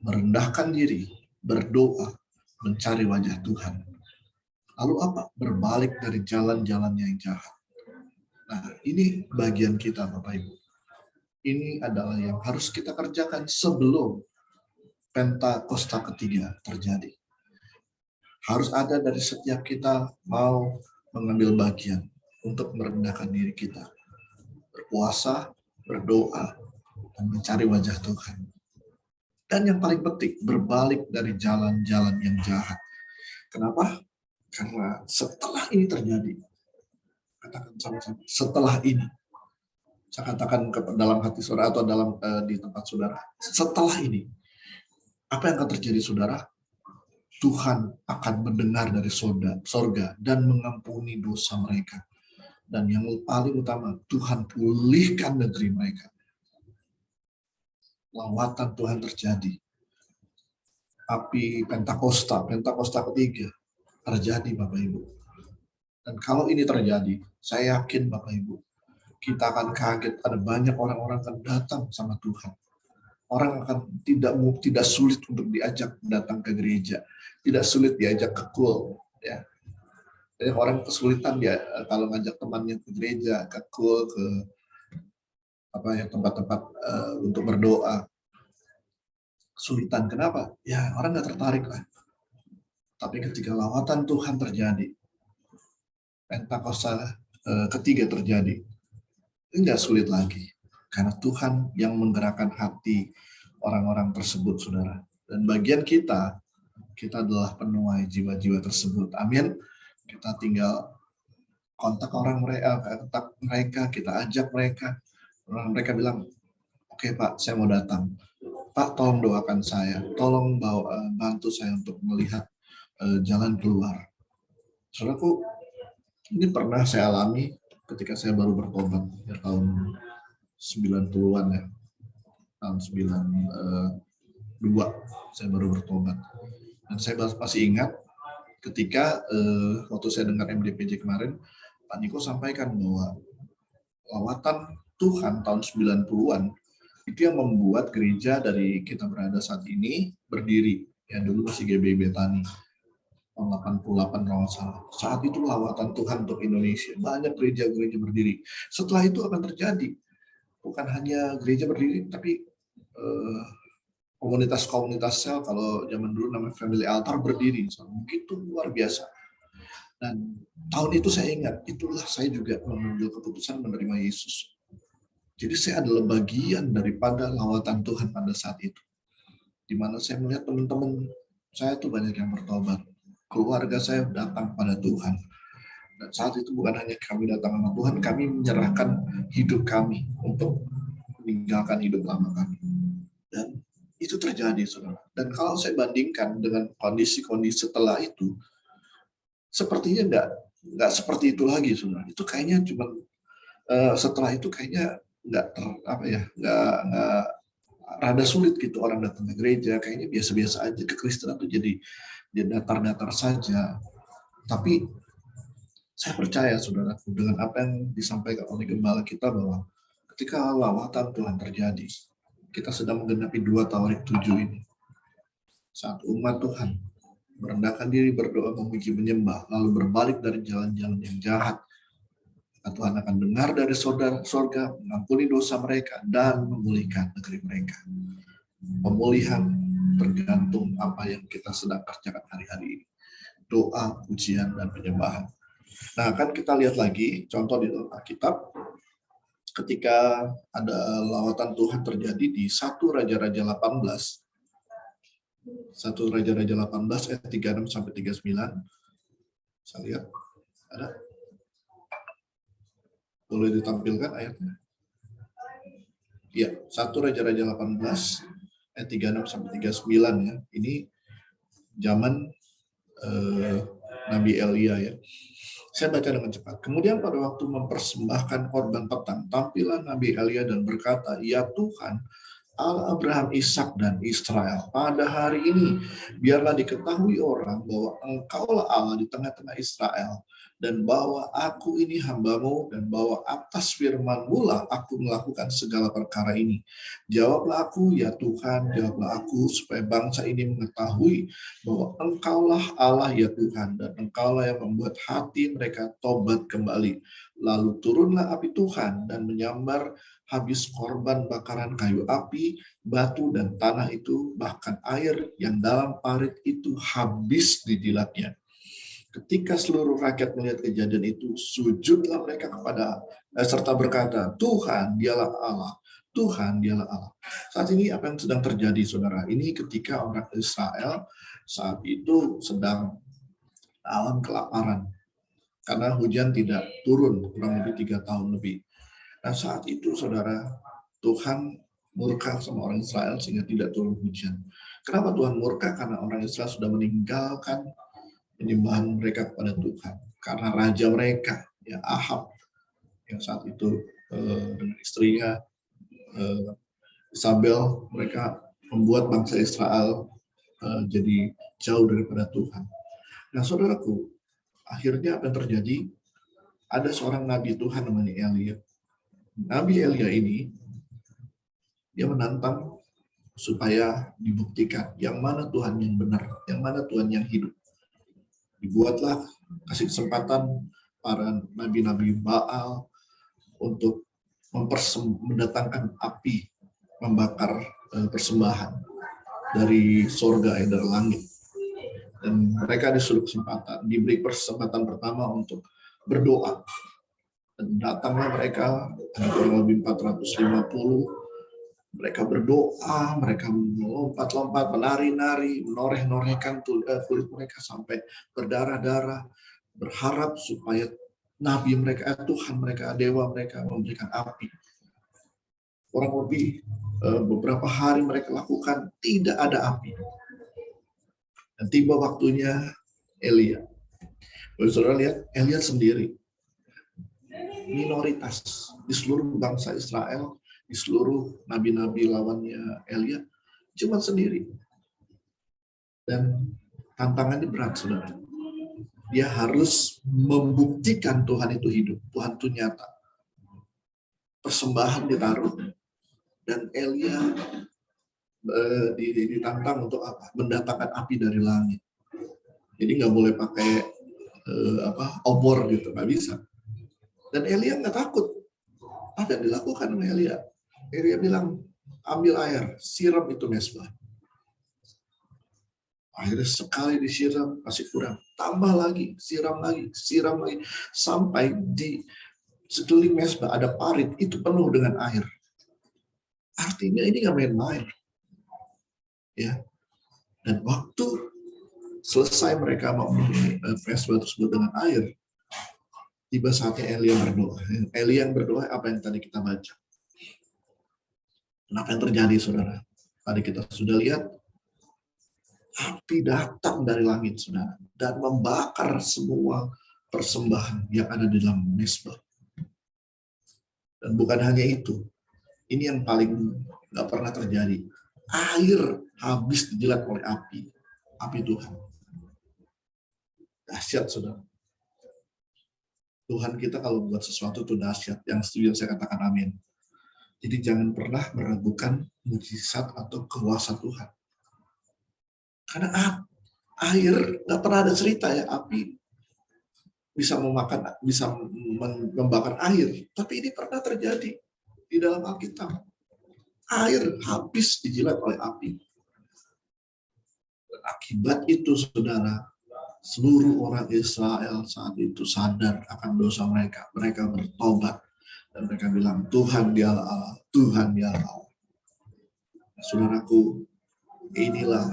Merendahkan diri, berdoa, mencari wajah Tuhan. Lalu apa? Berbalik dari jalan-jalannya yang jahat. Nah, ini bagian kita Bapak Ibu. Ini adalah yang harus kita kerjakan sebelum Pentakosta ketiga terjadi. Harus ada dari setiap kita mau mengambil bagian untuk merendahkan diri kita. Berpuasa, berdoa, dan mencari wajah Tuhan. Dan yang paling penting, berbalik dari jalan-jalan yang jahat. Kenapa? Karena setelah ini terjadi, katakan sama-sama, setelah ini, saya katakan dalam hati saudara atau dalam di tempat saudara, setelah ini, apa yang akan terjadi saudara? Tuhan akan mendengar dari sorga dan mengampuni dosa mereka. Dan yang paling utama, Tuhan pulihkan negeri mereka. Lawatan Tuhan terjadi. Api Pentakosta ketiga terjadi Bapak Ibu. Dan kalau ini terjadi, saya yakin Bapak Ibu, kita akan kaget, ada banyak orang-orang akan datang sama Tuhan. Orang akan tidak sulit untuk diajak datang ke gereja, tidak sulit diajak ke kul, ya. Jadi orang kesulitan dia kalau ngajak temannya ke gereja, ke kul, ke tempat-tempat untuk berdoa. Kesulitan kenapa? Ya orang nggak tertarik lah. Tapi ketika lawatan Tuhan terjadi, Pentakosta ketiga terjadi, ini nggak sulit lagi. Karena Tuhan yang menggerakkan hati orang-orang tersebut, saudara. Dan bagian kita adalah penuai jiwa-jiwa tersebut. Amin. Kita tinggal kontak mereka, kita ajak mereka. Mereka bilang, oke Pak, saya mau datang. Pak, tolong doakan saya. Tolong bantu saya untuk melihat jalan keluar. Saudaraku, ini pernah saya alami ketika saya baru bertobat ya, tahun 90-an ya. Tahun 92 saya baru bertobat. Dan saya masih ingat ketika waktu saya dengar MDPJ kemarin, Pak Niko sampaikan bahwa lawatan Tuhan tahun 90-an itu yang membuat gereja dari kita berada saat ini berdiri. Ya dulu masih GBI Betani. Tahun 88 kalau salah. Saat itu lawatan Tuhan untuk Indonesia. Banyak gereja-gereja berdiri. Setelah itu akan terjadi. Bukan hanya gereja berdiri, tapi komunitas-komunitas sel, kalau zaman dulu namanya Family Altar berdiri. Begitu luar biasa. Dan tahun itu saya ingat, itulah saya juga mengambil keputusan menerima Yesus. Jadi saya adalah bagian daripada lawatan Tuhan pada saat itu. Di mana saya melihat teman-teman saya tuh banyak yang bertobat. Keluarga saya datang pada Tuhan. Dan saat itu bukan hanya kami datang sama Tuhan, kami menyerahkan hidup kami untuk meninggalkan hidup lama kami. Dan itu terjadi, saudara. Dan kalau saya bandingkan dengan kondisi-kondisi setelah itu, sepertinya nggak seperti itu lagi, saudara. Itu kayaknya cuma setelah itu kayaknya nggak rada sulit gitu orang datang ke gereja. Kayaknya biasa-biasa aja, kekristenan itu jadi datar-datar saja. Tapi saya percaya, saudara, dengan apa yang disampaikan oleh gembala kita bahwa ketika lawatan Tuhan terjadi, kita sedang menggenapi 2 Tawarik 7 ini. Saat umat Tuhan merendahkan diri, berdoa, memuji, menyembah, lalu berbalik dari jalan-jalan yang jahat, Tuhan akan dengar dari sorga, mengampuni dosa mereka, dan memulihkan negeri mereka. Pemulihan tergantung apa yang kita sedang kerjakan hari-hari ini. Doa, pujian, dan penyembahan. Nah, kan kita lihat lagi, contoh di dalam Alkitab, ketika ada lawatan Tuhan terjadi di 1 Raja-Raja 18. 1 Raja-Raja 18 ayat 36 sampai 39. Saya lihat ada. Boleh ditampilkan ayatnya? Ya, 1 Raja-Raja 18 ayat 36 sampai 39 ya. Ini zaman Nabi Elia ya. Saya baca dengan cepat. Kemudian pada waktu mempersembahkan korban petang, tampillah Nabi Elia dan berkata, "Ya Tuhan, Allah Abraham, Ishak, dan Israel. Pada hari ini, biarlah diketahui orang bahwa Engkaulah Allah di tengah-tengah Israel, dan bahwa aku ini hamba-Mu, dan bahwa atas firman-Mu lah aku melakukan segala perkara ini. Jawablah aku, ya Tuhan, jawablah aku, supaya bangsa ini mengetahui bahwa Engkaulah Allah, ya Tuhan, dan Engkaulah yang membuat hati mereka tobat kembali. Lalu turunlah api Tuhan dan menyambar habis korban bakaran kayu api, batu, dan tanah itu, bahkan air yang dalam parit itu habis dijilatnya. Ketika seluruh rakyat melihat kejadian itu, sujudlah mereka kepada serta berkata, Tuhan dialah Allah, Tuhan dialah Allah. Saat ini apa yang sedang terjadi, saudara? Ini ketika orang Israel saat itu sedang dalam kelaparan, karena hujan tidak turun kurang lebih 3 tahun lebih. Nah saat itu, saudara, Tuhan murka sama orang Israel sehingga tidak turun hujan. Kenapa Tuhan murka? Karena orang Israel sudah meninggalkan penyembahan mereka kepada Tuhan. Karena raja mereka, ya Ahab, yang saat itu dengan istrinya Isabel, mereka membuat bangsa Israel jadi jauh daripada Tuhan. Nah saudaraku, akhirnya apa yang terjadi? Ada seorang nabi Tuhan namanya Elia. Nabi Elia ini, dia menantang supaya dibuktikan yang mana Tuhan yang benar, yang mana Tuhan yang hidup. Dibuatlah, kasih kesempatan para nabi-nabi Baal untuk mendatangkan api, membakar persembahan dari sorga, dari langit. Dan mereka disuruh kesempatan, diberi kesempatan pertama untuk berdoa. Dan datanglah mereka, ada kurang lebih 450, mereka berdoa, mereka melompat-lompat, menari-nari, menoreh-norehkan kulit mereka sampai berdarah-darah, berharap supaya nabi mereka, Tuhan mereka, dewa mereka memberikan api. Kurang lebih beberapa hari mereka lakukan, tidak ada api. Dan tiba waktunya Elia. Kalau saudara lihat, Elia sendiri, minoritas di seluruh bangsa Israel, di seluruh nabi-nabi lawannya Elia, cuma sendiri. Dan tantangannya berat, saudara. Dia harus membuktikan Tuhan itu hidup, Tuhan itu nyata. Persembahan ditaruh, dan Elia ditantang untuk apa? Mendatangkan api dari langit. Jadi nggak boleh pakai obor gitu, nggak bisa. Dan Elia nggak takut. Apa yang dilakukan oleh Elia? Elia bilang, ambil air, siram itu mesbah. Akhirnya sekali disiram, masih kurang. Tambah lagi, siram lagi, sampai di sekeliling mesbah ada parit, itu penuh dengan air. Artinya ini nggak main-main. Ya. Dan waktu selesai mereka memenuhi mesbah tersebut dengan air, tiba saatnya Elia berdoa. Elia yang berdoa apa yang tadi kita baca. Apa yang terjadi, saudara? Tadi kita sudah lihat, api datang dari langit, saudara, dan membakar semua persembahan yang ada di dalam mesbah. Dan bukan hanya itu, ini yang paling nggak pernah terjadi. Air habis dijilat oleh api Tuhan. Dahsyat, saudara. Tuhan kita kalau buat sesuatu itu dahsyat. Yang setuju saya katakan amin. Jadi jangan pernah meragukan mukjizat atau kuasa Tuhan. Karena air nggak pernah ada cerita ya api bisa membakar air. Tapi ini pernah terjadi di dalam Alkitab. Air habis dijilat oleh api. Dan akibat itu, saudara, seluruh orang Israel saat itu sadar akan dosa mereka. Mereka bertobat. Dan mereka bilang, Tuhan dialah Allah, Tuhan dialah Allah. Nah, saudaraku, inilah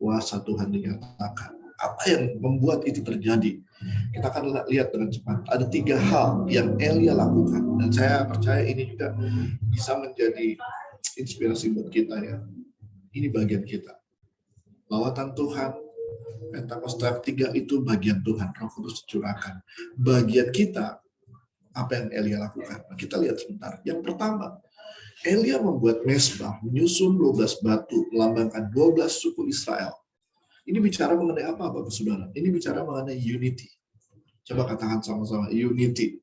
kuasa Tuhan dinyatakan. Apa yang membuat itu terjadi? Kita akan lihat dengan cepat. Ada 3 hal yang Elia lakukan. Dan saya percaya ini juga bisa menjadi inspirasi buat kita ya. Ini bagian kita. Lawatan Tuhan, Pentakosta 3 itu bagian Tuhan. Roh Kudus dicurahkan. Bagian kita, apa yang Elia lakukan? Nah, kita lihat sebentar. Yang pertama, Elia membuat mesbah, menyusun 12 batu, melambangkan 12 suku Israel. Ini bicara mengenai apa, Bapak Saudara? Ini bicara mengenai unity. Coba katakan sama-sama, unity.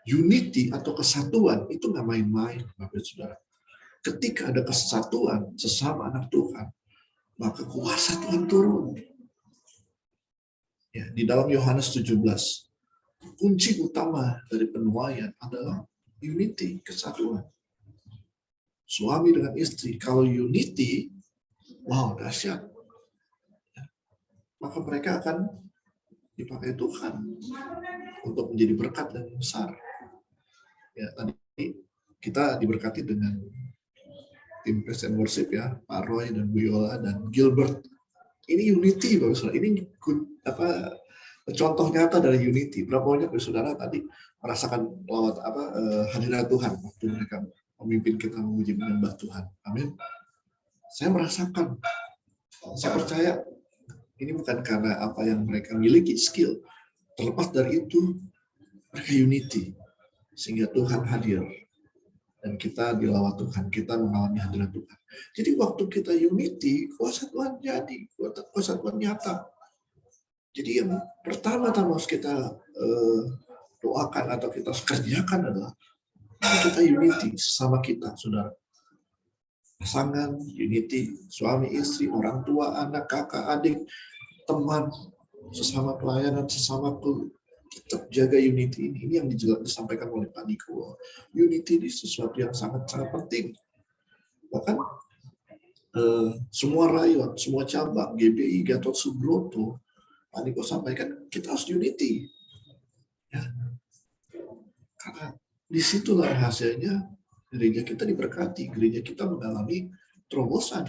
Unity atau kesatuan itu nggak main-main, Bapak Saudara. Ketika ada kesatuan sesama anak Tuhan, maka kuasa Tuhan turun. Ya, di dalam Yohanes 17, kunci utama dari penuaian adalah unity, kesatuan. Suami dengan istri, kalau unity, wow, dahsyat. Maka mereka akan dipakai Tuhan untuk menjadi berkat dan besar. Ya, tadi kita diberkati dengan tim Praise and Worship ya, Pak Roy dan Bu Yola dan Gilbert. Ini unity, Bapak Saudara. Ini contoh nyata dari unity. Berapa banyak Bapak Saudara tadi merasakan hadirat Tuhan waktu mereka memimpin kita memuji menyembah Tuhan. Amin. Saya merasakan, saya percaya ini bukan karena apa yang mereka miliki skill. Terlepas dari itu, mereka unity. Sehingga Tuhan hadir. Dan kita dilawat Tuhan, kita mengalami hadirat Tuhan. Jadi waktu kita unity, kuasa Tuhan jadi, kuasa Tuhan nyata. Jadi yang pertama-tama harus kita doakan atau kita kerjakan adalah kita unity sesama kita, saudara. Pasangan, unity, suami, istri, orang tua, anak, kakak, adik, teman, sesama pelayanan, sesama tetap jaga unity ini. Ini yang disampaikan oleh Pak Niko. Unity ini sesuatu yang sangat-sangat penting. Bahkan semua rayon, semua cabang, GBI, Gatot Subroto, Pak Niko sampaikan kita harus unity. Ya. Karena disitulah rahasianya gereja kita diberkati, gereja kita mengalami terobosan.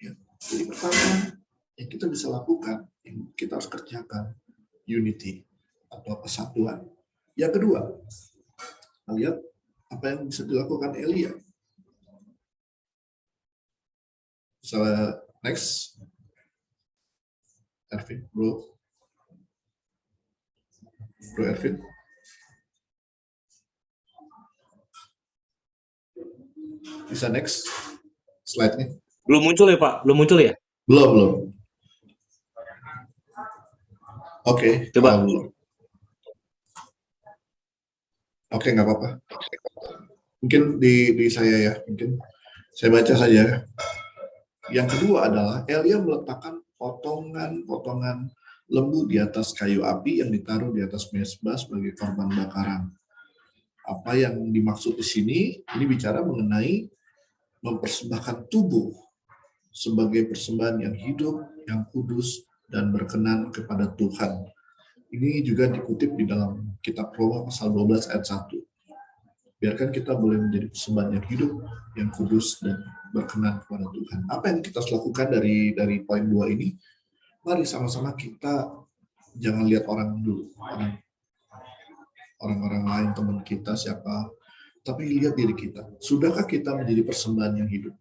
Ya. Jadi pertama yang kita bisa lakukan, yang kita harus kerjakan, unity atau kesatuan. Yang kedua, kita lihat apa yang bisa dilakukan Elia. Misalnya next, Ervin, bro Ervin. Bisa next slide-nya. Belum muncul ya Pak? Belum muncul ya? Belum. Oke, coba. Oke, nggak apa-apa. Mungkin di saya ya, mungkin saya baca saja. Yang kedua adalah Elia meletakkan potongan-potongan lembu di atas kayu api yang ditaruh di atas mezbah sebagai korban bakaran. Apa yang dimaksud di sini? Ini bicara mengenai mempersembahkan tubuh sebagai persembahan yang hidup, yang kudus, dan berkenan kepada Tuhan. Ini juga dikutip di dalam kitab Roma pasal 12 ayat 1. Biarkan kita boleh menjadi persembahan yang hidup, yang kudus, dan berkenan kepada Tuhan. Apa yang kita harus lakukan dari poin 2 ini? Mari sama-sama kita jangan lihat orang dulu, orang-orang lain, teman kita, siapa, tapi lihat diri kita. Sudahkah kita menjadi persembahan yang hidup?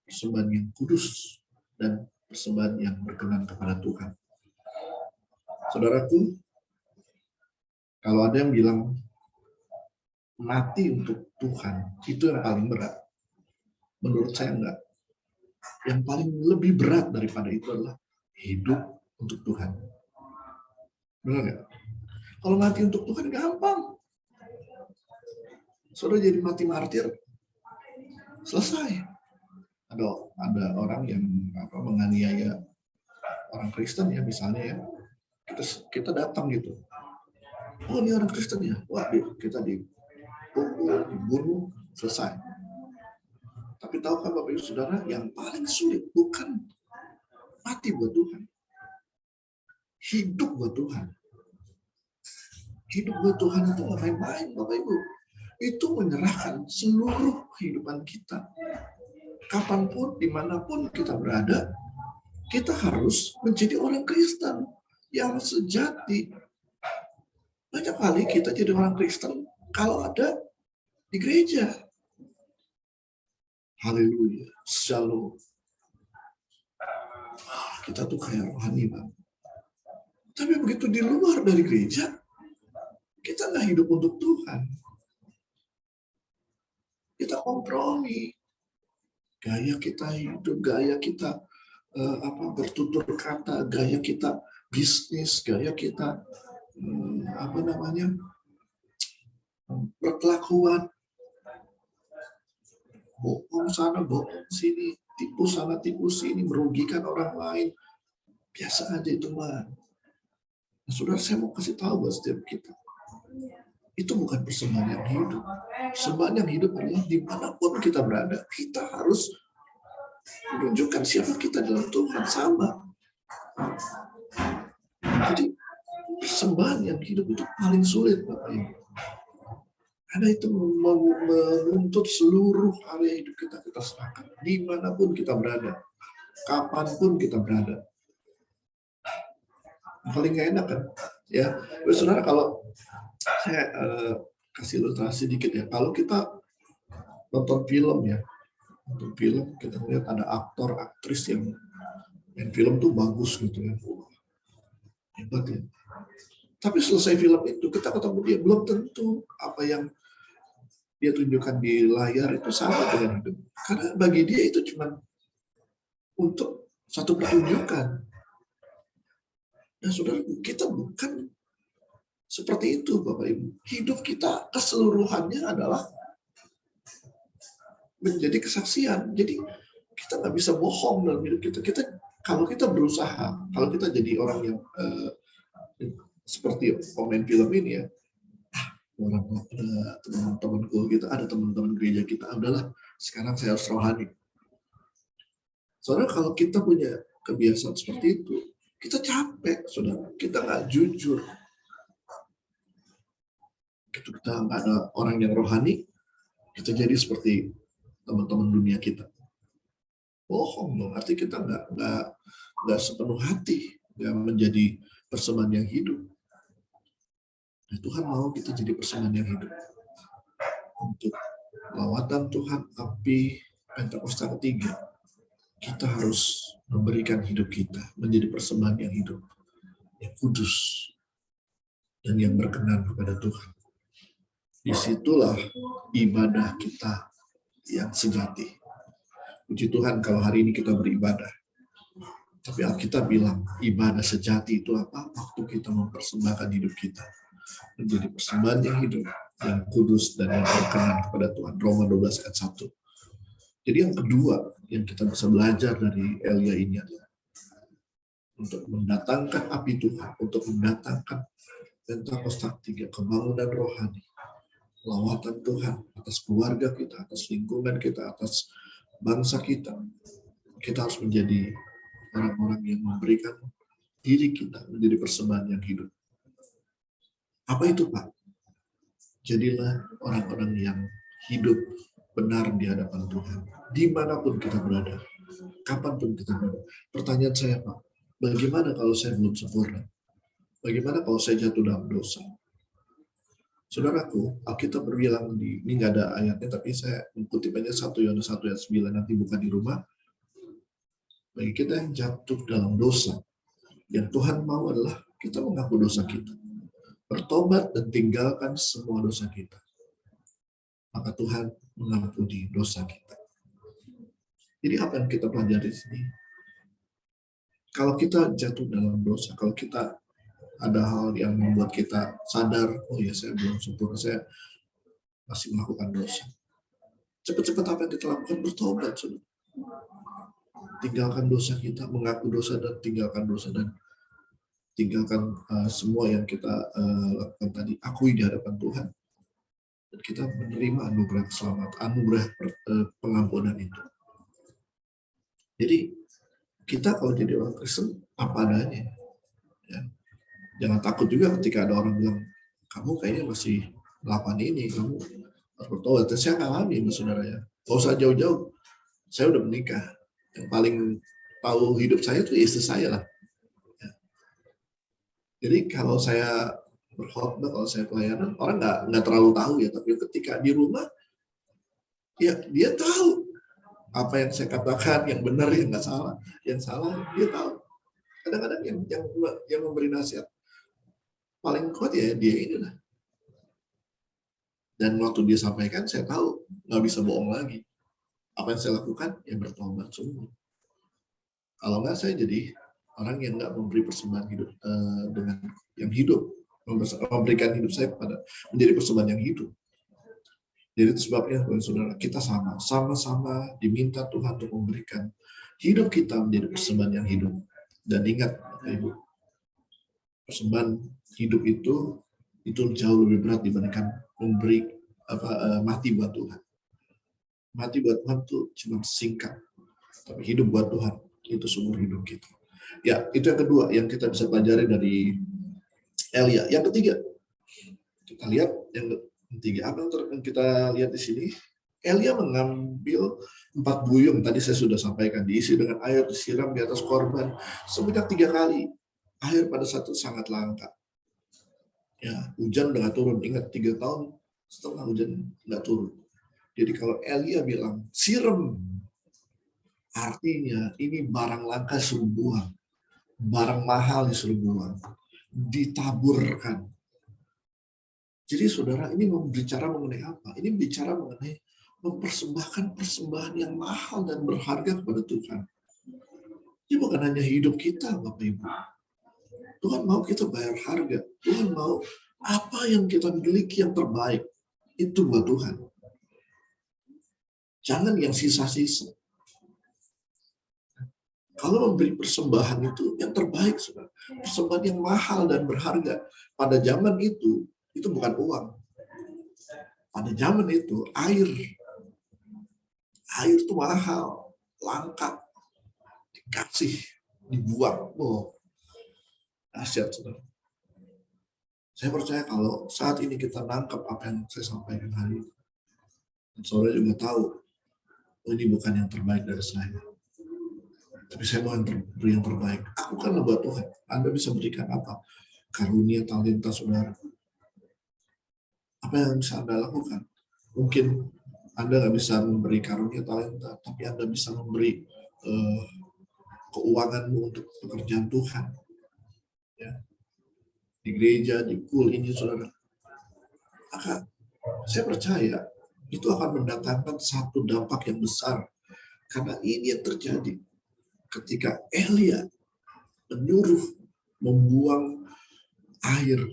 Persembahan yang kudus, dan persembahan yang berkenan kepada Tuhan. Saudaraku, kalau ada yang bilang mati untuk Tuhan, itu yang paling berat. Menurut saya enggak. Yang paling lebih berat daripada itu adalah hidup untuk Tuhan. Benar nggak? Kalau mati untuk Tuhan gampang. Saudara jadi mati martir, selesai. Ada orang yang menganiaya orang Kristen ya, misalnya ya, kita datang gitu. Oh, ini orang Kristen ya, wah kita dipukul, dibunuh, selesai. Tapi tahukah Bapak Ibu Saudara, yang paling sulit bukan mati buat Tuhan, hidup buat Tuhan. Hidup buat Tuhan itu nggak main-main, Bapak Ibu. Itu menyerahkan seluruh kehidupan kita. Kapanpun, dimanapun kita berada, kita harus menjadi orang Kristen yang sejati. Banyak kali kita jadi orang Kristen kalau ada di gereja. Haleluya, shalom. Kita tuh kayak rohani, Bang. Tapi begitu di luar dari gereja, kita nggak hidup untuk Tuhan. Kita kompromi. Gaya kita hidup, gaya kita bertutur kata, gaya kita bisnis, gaya kita perkelakuan, bohong sana, bohong sini, tipu sana, tipu sini, merugikan orang lain. Biasa aja itu, mah. Nah, saudara, saya mau kasih tahu buat setiap kita. Itu bukan persembahan yang hidup. Persembahan yang hidup adalah dimanapun kita berada, kita harus menunjukkan siapa kita dalam Tuhan, sama. Jadi persembahan yang hidup itu paling sulit, Bapak Ibu. Karena itu menuntut seluruh area hidup kita serahkan. Dimanapun kita berada, kapanpun kita berada. Paling gak enak kan? Ya, saudara, kalau saya kasih ilustrasi dikit ya. Kalau kita nonton film ya, nonton film kita lihat ada aktor, aktris yang main film tuh bagus gitu ya. Hebat ya. Tapi selesai film itu kita ketemu dia, belum tentu apa yang dia tunjukkan di layar itu sama dengan hidup. Karena bagi dia itu cuma untuk satu pertunjukan. Nah, saudara, kita bukan seperti itu, Bapak Ibu. Hidup kita keseluruhannya adalah menjadi kesaksian. Jadi kita nggak bisa bohong dalam hidup kita. Kalau kita berusaha, kalau kita jadi orang yang seperti pemain film ini ya, orang teman-temanku kita, ada teman-teman gereja kita, adalah sekarang saya harus rohani. Soalnya kalau kita punya kebiasaan seperti itu, kita capek, saudara. Kita nggak jujur. Kita nggak ada orang yang rohani, kita jadi seperti teman-teman dunia kita. Bohong dong, artinya kita nggak sepenuh hati, nggak menjadi persembahan yang hidup. Nah, Tuhan mau kita jadi persembahan yang hidup. Untuk lawatan Tuhan api Pentakosta ketiga, kita harus memberikan hidup kita menjadi persembahan yang hidup, yang kudus, dan yang berkenan kepada Tuhan. Disitulah ibadah kita yang sejati. Puji Tuhan kalau hari ini kita beribadah. Tapi Alkitab bilang ibadah sejati itu apa? Waktu kita mempersembahkan hidup kita menjadi persembahan yang hidup, yang kudus, dan yang berkenan kepada Tuhan. Roma 12 ayat 1. Jadi yang kedua yang kita bisa belajar dari Elia ini adalah untuk mendatangkan api Tuhan, untuk mendatangkan Pentakosta ketiga, kebangunan rohani, lawatan Tuhan atas keluarga kita, atas lingkungan kita, atas bangsa kita. Kita harus menjadi orang-orang yang memberikan diri kita menjadi persembahan yang hidup. Apa itu, Pak? Jadilah orang-orang yang hidup benar di hadapan Tuhan. Dimanapun kita berada, kapanpun kita berada. Pertanyaan saya, Pak, bagaimana kalau saya belum sempurna? Bagaimana kalau saya jatuh dalam dosa? Saudaraku, Alkitab berbilang ini nggak ada ayatnya, tapi saya mengutip aja 1 Yohanes 1 ayat 9, nanti buka di rumah. Bagi kita yang jatuh dalam dosa, yang Tuhan mau adalah kita mengaku dosa kita, bertobat dan tinggalkan semua dosa kita. Maka Tuhan mengampuni dosa kita. Jadi apa yang kita pelajari di sini? Kalau kita jatuh dalam dosa, kalau kita ada hal yang membuat kita sadar, oh ya saya belum sempurna, saya masih melakukan dosa. Cepat-cepat apa yang kita lakukan? Bertobat, saudara. Tinggalkan dosa kita, mengaku dosa dan tinggalkan dosa, dan tinggalkan semua yang kita lakukan tadi, akui di hadapan Tuhan. Dan kita menerima anugerah keselamatan, anugerah pengampunan itu. Jadi kita kalau jadi orang Kristen apa adanya. Ya. Jangan takut juga ketika ada orang bilang, kamu kayaknya masih melakukan ini, kamu harus bertobat. Dan saya ngalami, saudara ya. Gak usah jauh-jauh. Saya udah menikah. Yang paling tahu hidup saya itu istri saya lah. Ya. Jadi kalau saya berkhotbah, kalau saya pelayanan, orang nggak terlalu tahu ya. Tapi ketika di rumah, ya dia tahu apa yang saya katakan, yang benar, yang nggak salah, yang salah dia tahu. Kadang-kadang yang memberi nasihat paling kuat ya dia inilah. Dan waktu dia sampaikan, saya tahu nggak bisa bohong lagi. Apa yang saya lakukan? Ya bertobat sungguh. Kalau nggak, saya jadi orang yang nggak memberi persembahan hidup dengan yang hidup, memberikan hidup saya kepada menjadi persembahan yang hidup. Jadi itu sebabnya, saudara, kita sama-sama diminta Tuhan untuk memberikan hidup kita menjadi persembahan yang hidup. Dan ingat, Ibu, persembahan hidup itu jauh lebih berat dibandingkan memberi mati buat Tuhan. Mati buat Tuhan itu cuma singkat, tapi hidup buat Tuhan itu seumur hidup kita. Ya, itu yang kedua yang kita bisa pelajari dari Elia. Yang ketiga, kita lihat yang ketiga, apa yang kita lihat di sini? Elia mengambil 4 buyung, tadi saya sudah sampaikan, diisi dengan air, disiram di atas korban sebanyak 3 kali. Air pada saat itu sangat langka. Ya, hujan udah nggak turun. Ingat 3 tahun setelah hujan nggak turun. Jadi kalau Elia bilang siram, artinya ini barang langka disuruh buang, barang mahal disuruh buang, ditaburkan. Jadi saudara, ini berbicara mengenai apa? Ini bicara mengenai mempersembahkan persembahan yang mahal dan berharga kepada Tuhan. Ini bukan hanya hidup kita, Bapak Ibu. Tuhan mau kita bayar harga. Tuhan mau apa yang kita miliki yang terbaik. Itu buat Tuhan. Jangan yang sisa-sisa. Kalau memberi persembahan itu yang terbaik, saudara. Persembahan yang mahal dan berharga. Pada zaman itu bukan uang. Pada zaman itu, air. Air itu mahal, langka. Dikasih, dibuang. Oh, dahsyat, saudara. Saya percaya kalau saat ini kita nangkap apa yang saya sampaikan hari ini. Dan saudara juga tahu, oh, ini bukan yang terbaik dari saya. Tapi saya mau beri yang terbaik. Aku kan buat Tuhan. Anda bisa berikan apa? Karunia, talenta saudara. Apa yang bisa Anda lakukan? Mungkin Anda nggak bisa memberi karunia, talenta, tapi Anda bisa memberi keuanganmu untuk pekerjaan Tuhan. Ya. Di gereja, di pool ini, saudara. Maka saya percaya itu akan mendatangkan satu dampak yang besar. Karena ini yang terjadi ketika Elia menyuruh membuang air.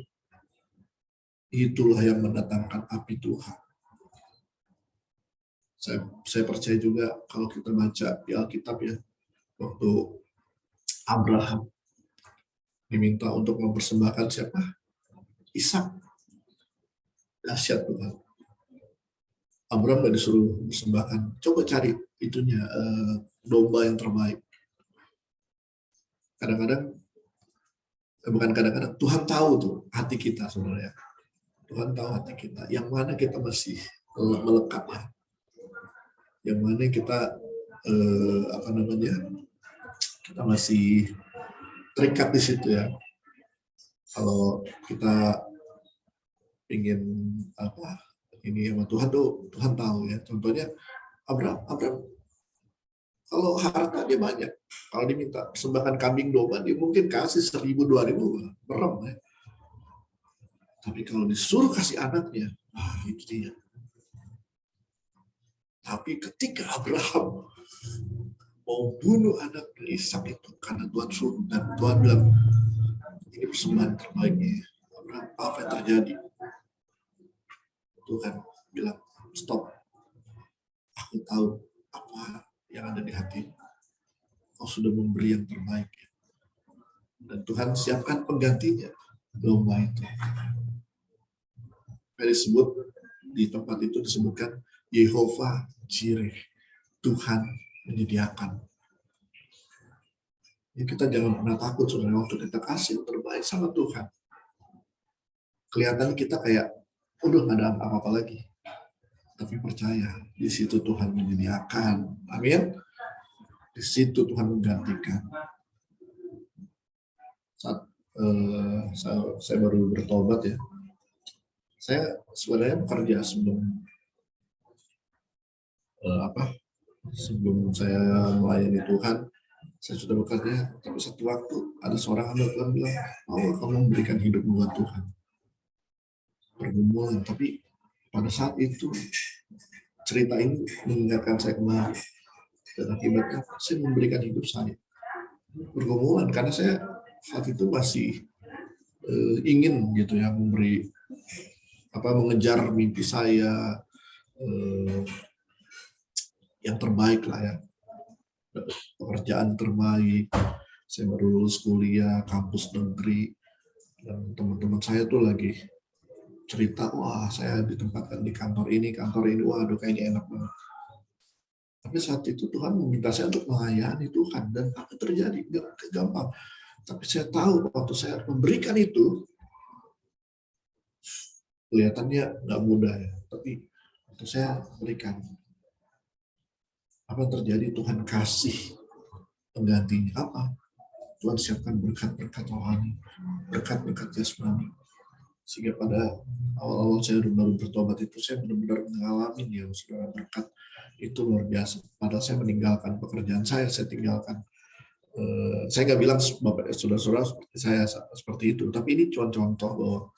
Itulah yang mendatangkan api Tuhan. Saya percaya juga kalau kita baca di Alkitab ya, waktu Abraham diminta untuk mempersembahkan siapa? Ishak. Dahsyat Tuhan. Abraham gak disuruh mempersembahkan. Coba cari itunya domba yang terbaik. Kadang-kadang, bukan kadang-kadang, Tuhan tahu tuh hati kita, saudara ya. Tuhan tahu hati kita. Yang mana kita masih melekat ya. Yang mana kita kita masih terikat di situ ya. Kalau kita ingin ini sama Tuhan tuh, Tuhan tahu ya. Contohnya Abraham kalau harta dia banyak, kalau diminta persembahkan kambing domba dia mungkin kasih 1.000, 2.000 merem ya. Tapi kalau disuruh kasih anaknya, itu dia. Tapi ketika Abraham mau bunuh anak Ishak itu karena Tuhan suruh dan Tuhan bilang ini persembahan terbaiknya. Abraham, apa yang terjadi? Tuhan bilang stop. Aku tahu apa yang ada di hati. Kau sudah memberi yang terbaik. Dan Tuhan siapkan penggantinya domba itu. Disebut di tempat itu disebutkan Yehovah Jireh, Tuhan menyediakan. Ya, kita jangan pernah takut saudara waktu kita kasih yang terbaik sama Tuhan. Kelihatan kita kayak udah nggak ada apa-apa lagi. Tapi percaya di situ Tuhan menyediakan. Amin. Di situ Tuhan menggantikan. Saat saya baru bertobat ya. Saya sebenarnya bekerja sebelum saya melayani Tuhan, saya sudah bekerja. Tapi satu waktu ada seorang hamba Tuhan bilang, mau kamu memberikan hidup buat Tuhan. Pergumulan, tapi pada saat itu cerita ini mengingatkan saya kembali, dan akibatnya saya memberikan hidup saya pergumulan karena saya saat itu masih ingin gitu ya mengejar mimpi saya yang terbaik lah ya, pekerjaan terbaik. Saya baru lulus kuliah kampus negeri, dan teman-teman saya tuh lagi cerita, wah saya ditempatkan di kantor ini, waduh kayaknya enak banget. Tapi saat itu Tuhan meminta saya untuk melayani Tuhan, dan apa terjadi? Gak gampang. Tapi saya tahu waktu saya memberikan itu, kelihatannya nggak mudah ya. Tapi waktu saya berikan, apa yang terjadi? Tuhan kasih penggantinya apa? Tuhan siapkan berkat-berkat rohani, berkat-berkat jasmani. Sehingga pada awal-awal saya baru bertobat itu, saya benar-benar mengalami ya, saudara, berkat itu luar biasa. Padahal saya meninggalkan pekerjaan saya tinggalkan. Saya nggak bilang Bapak saudara-saudara seperti saya seperti itu, tapi ini contoh bahwa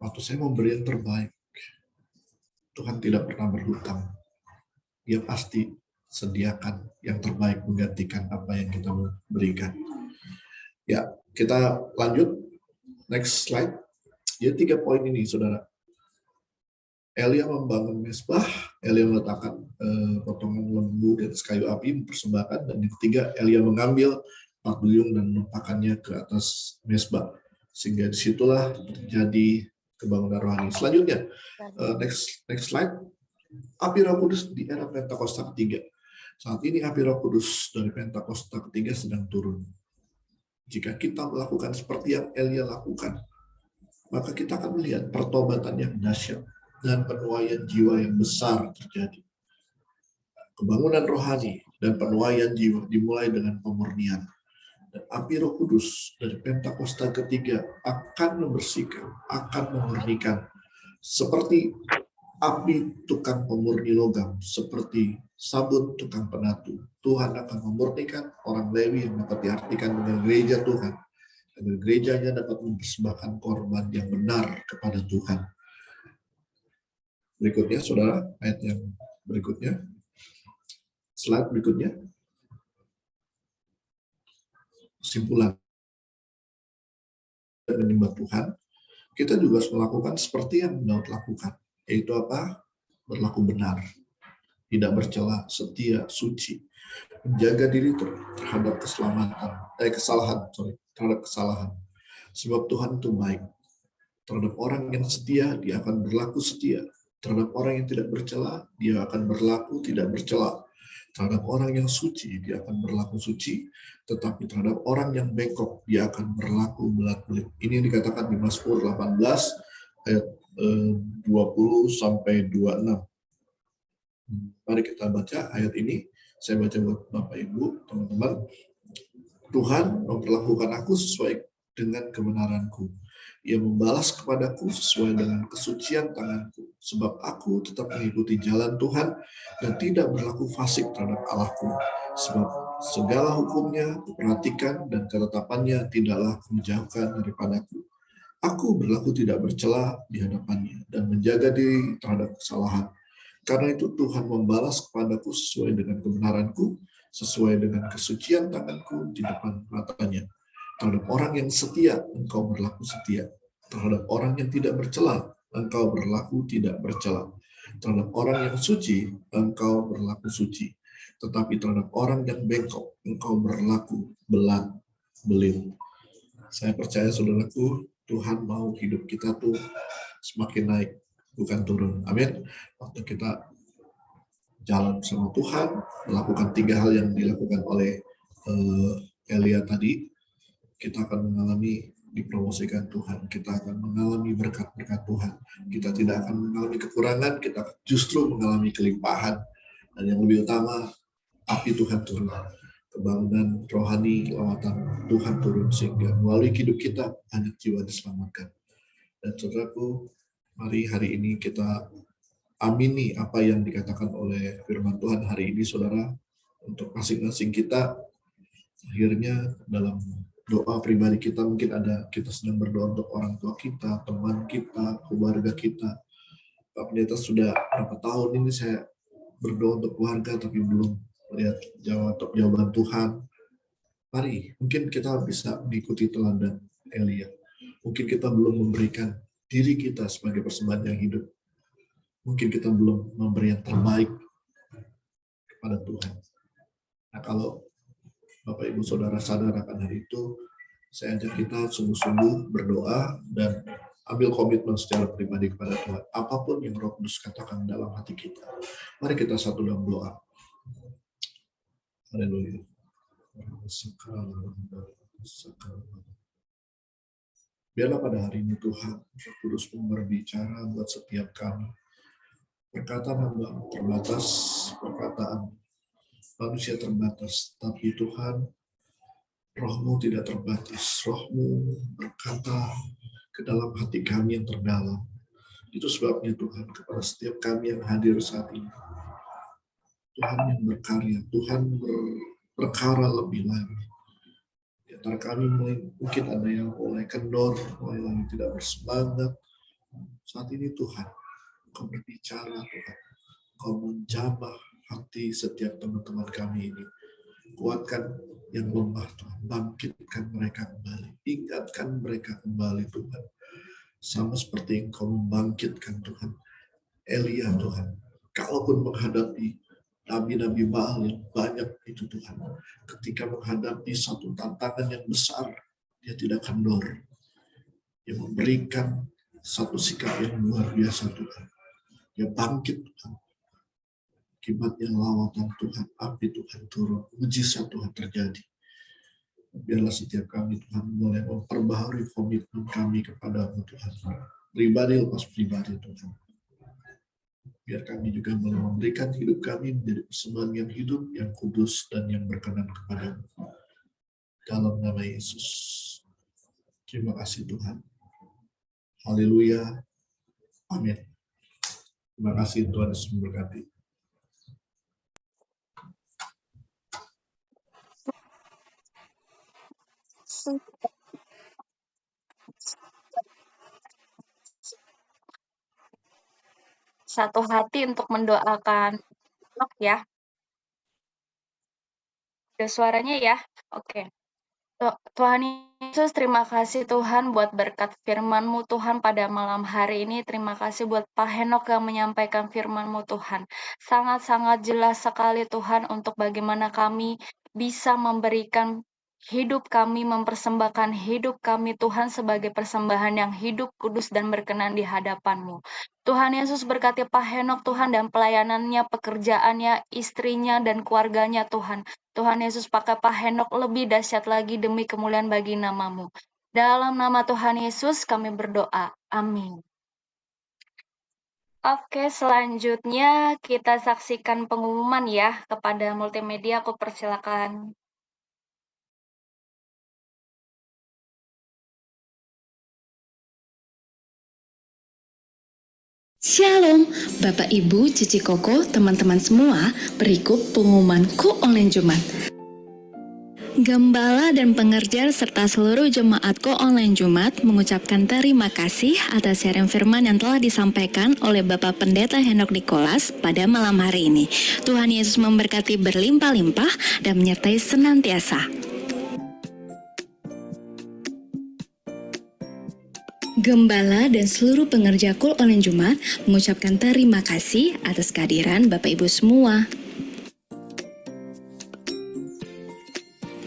waktu saya memberi yang terbaik, Tuhan tidak pernah berhutang. Dia pasti sediakan yang terbaik menggantikan apa yang kita berikan. Ya, kita lanjut. Next slide. Ya, 3 poin ini, saudara. Elia membangun mesbah, Elia meletakkan potongan lembu di atas kayu api, mempersembahkan, dan yang ketiga, Elia mengambil 4 duyung dan meletakkannya ke atas mesbah. Sehingga disitulah terjadi kebangunan rohani. Selanjutnya, next slide. Api Roh Kudus di era Pentakosta ketiga. Saat ini api Roh Kudus dari Pentakosta ketiga sedang turun. Jika kita melakukan seperti yang Elia lakukan, maka kita akan melihat pertobatan yang dahsyat dan penuaian jiwa yang besar terjadi. Kebangunan rohani dan penuaian jiwa dimulai dengan pemurnian. Dan api Roh Kudus dari Pentakosta ketiga akan membersihkan, akan memurnikan. Seperti api tukang pemurni logam, seperti sabun tukang penatu. Tuhan akan memurnikan orang Lewi yang dapat diartikan dengan gereja Tuhan, agar gerejanya dapat mempersembahkan korban yang benar kepada Tuhan. Berikutnya, saudara, ayat yang berikutnya. Slide berikutnya. Kesimpulan menyembah Tuhan, kita juga harus melakukan seperti yang Daud lakukan, yaitu apa? Berlaku benar, tidak bercela, setia, suci, menjaga diri terhadap kesalahan. Sebab Tuhan itu baik. Terhadap orang yang setia, dia akan berlaku setia. Terhadap orang yang tidak bercela, dia akan berlaku tidak bercela. Terhadap orang yang suci, dia akan berlaku suci. Tetapi terhadap orang yang bengkok, dia akan berlaku belat-belit. Ini dikatakan di Mazmur 18 ayat 20-26. Mari kita baca ayat ini. Saya baca buat Bapak Ibu, teman-teman. Tuhan memperlakukan aku sesuai dengan kebenaranku. Ia membalas kepadaku sesuai dengan kesucian tanganku. Sebab aku tetap mengikuti jalan Tuhan dan tidak berlaku fasik terhadap Allahku. Sebab segala hukumnya kuperhatikan dan ketetapannya tidaklah menjauhkan daripadaku. Aku berlaku tidak bercela di hadapannya dan menjaga diri terhadap kesalahan. Karena itu Tuhan membalas kepadaku sesuai dengan kebenaranku, sesuai dengan kesucian tanganku di depan matanya. Terhadap orang yang setia, engkau berlaku setia. Terhadap orang yang tidak bercela, engkau berlaku tidak bercela. Terhadap orang yang suci, engkau berlaku suci. Tetapi terhadap orang yang bengkok, engkau berlaku belat-belit. Saya percaya, saudaraku, Tuhan mau hidup kita tuh semakin naik, bukan turun. Amin. Waktu kita jalan bersama Tuhan, melakukan 3 hal yang dilakukan oleh Elia tadi, kita akan mengalami dipromosikan Tuhan, kita akan mengalami berkat-berkat Tuhan, kita tidak akan mengalami kekurangan, kita justru mengalami kelimpahan. Dan yang lebih utama, api Tuhan turun, kebangunan rohani, lawatan Tuhan turun, sehingga melalui hidup kita banyak jiwa diselamatkan. Dan saudaraku, mari hari ini kita amini apa yang dikatakan oleh firman Tuhan hari ini, saudara, untuk masing-masing kita. Akhirnya dalam doa pribadi kita, mungkin ada kita sedang berdoa untuk orang tua kita, teman kita, keluarga kita, Pak Pendeta, sudah berapa tahun ini saya berdoa untuk keluarga tapi belum melihat jawaban Tuhan. Mari, mungkin kita bisa mengikuti teladan Elia. Mungkin kita belum memberikan diri kita sebagai persembahan yang hidup. Mungkin kita belum memberi yang terbaik kepada Tuhan. Nah, kalau Bapak Ibu Saudara sadar akan hal itu, saya ajak kita sungguh-sungguh berdoa dan ambil komitmen secara pribadi kepada Tuhan. Apapun yang Roh Kudus katakan dalam hati kita. Mari kita satu dalam doa. Haleluya. Biarlah pada hari ini Tuhan, Roh Kudus pun berbicara buat setiap kami. Perkataan hamba terbatas, perkataan manusia terbatas, tapi Tuhan, Roh-Mu tidak terbatas. Roh-Mu berkata ke dalam hati kami yang terdalam. Itu sebabnya Tuhan, kepada setiap kami yang hadir saat ini, Tuhan yang berkarya, Tuhan berkara lebih lagi. Di antara kami mungkin ada yang mulai kendor, mulai lagi tidak bersemangat. Saat ini Tuhan, Engkau berbicara Tuhan, Engkau menjamah hati setiap teman-teman kami ini. Kuatkan yang lemah Tuhan, bangkitkan mereka kembali, ingatkan mereka kembali Tuhan. Sama seperti Engkau membangkitkan Tuhan Elia Tuhan. Kalaupun menghadapi nabi-nabi Baal yang banyak itu Tuhan, ketika menghadapi satu tantangan yang besar, dia tidak kendor. Dia memberikan satu sikap yang luar biasa Tuhan. Dia bangkit Tuhan. Akibatnya lawatan Tuhan, api Tuhan turun, mujizat Tuhan terjadi. Biarlah setiap kami Tuhan boleh memperbaharui komitmen kami kepada-Mu Tuhan. Pribadi lepas pribadi Tuhan. Biar kami juga boleh memberikan hidup kami menjadi persembahan yang hidup, yang kudus, dan yang berkenan kepada-Mu. Dalam nama Yesus. Terima kasih Tuhan. Haleluya. Amin. Terima kasih Tuhan Yesus memberkati. Satu hati untuk mendoakan ya. Ada suaranya ya? Oke. Tuhan Yesus, terima kasih Tuhan buat berkat firman-Mu Tuhan pada malam hari ini. Terima kasih buat Pak Henok yang menyampaikan firman-Mu Tuhan. Sangat-sangat jelas sekali Tuhan untuk bagaimana kami bisa memberikan hidup kami, mempersembahkan hidup kami Tuhan sebagai persembahan yang hidup, kudus, dan berkenan di hadapan-Mu. Tuhan Yesus berkati Pak Henok Tuhan dan pelayanannya, pekerjaannya, istrinya, dan keluarganya Tuhan. Tuhan Yesus pakai Pak Henok lebih dahsyat lagi demi kemuliaan bagi nama-Mu. Dalam nama Tuhan Yesus kami berdoa. Amin. Oke, selanjutnya kita saksikan pengumuman ya kepada multimedia. Aku persilakan. Shalom, Bapak Ibu, Cici Koko, teman-teman semua, berikut pengumumanku online Jumat. Gembala dan pengerja serta seluruh jemaatku online Jumat mengucapkan terima kasih atas siaran firman yang telah disampaikan oleh Bapak Pendeta Henok Nicholas pada malam hari ini. Tuhan Yesus memberkati berlimpah-limpah dan menyertai senantiasa. Gembala dan seluruh pengerja KUL online Jumat mengucapkan terima kasih atas kehadiran Bapak Ibu semua.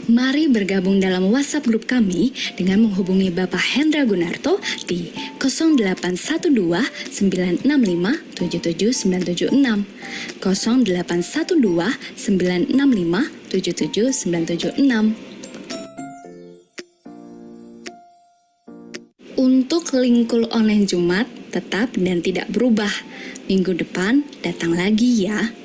Mari bergabung dalam WhatsApp grup kami dengan menghubungi Bapak Hendra Gunarto di 0812 965 77976, 0812 965 77976. Untuk link KUL online Jumat tetap dan tidak berubah. Minggu depan datang lagi ya.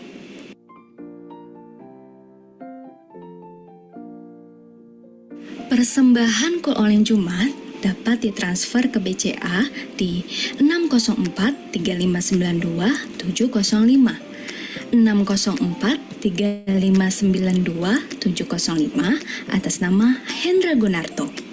Persembahan KUL online Jumat dapat ditransfer ke BCA di 604 3592 705, 604 3592 705 atas nama Hendra Gunarto.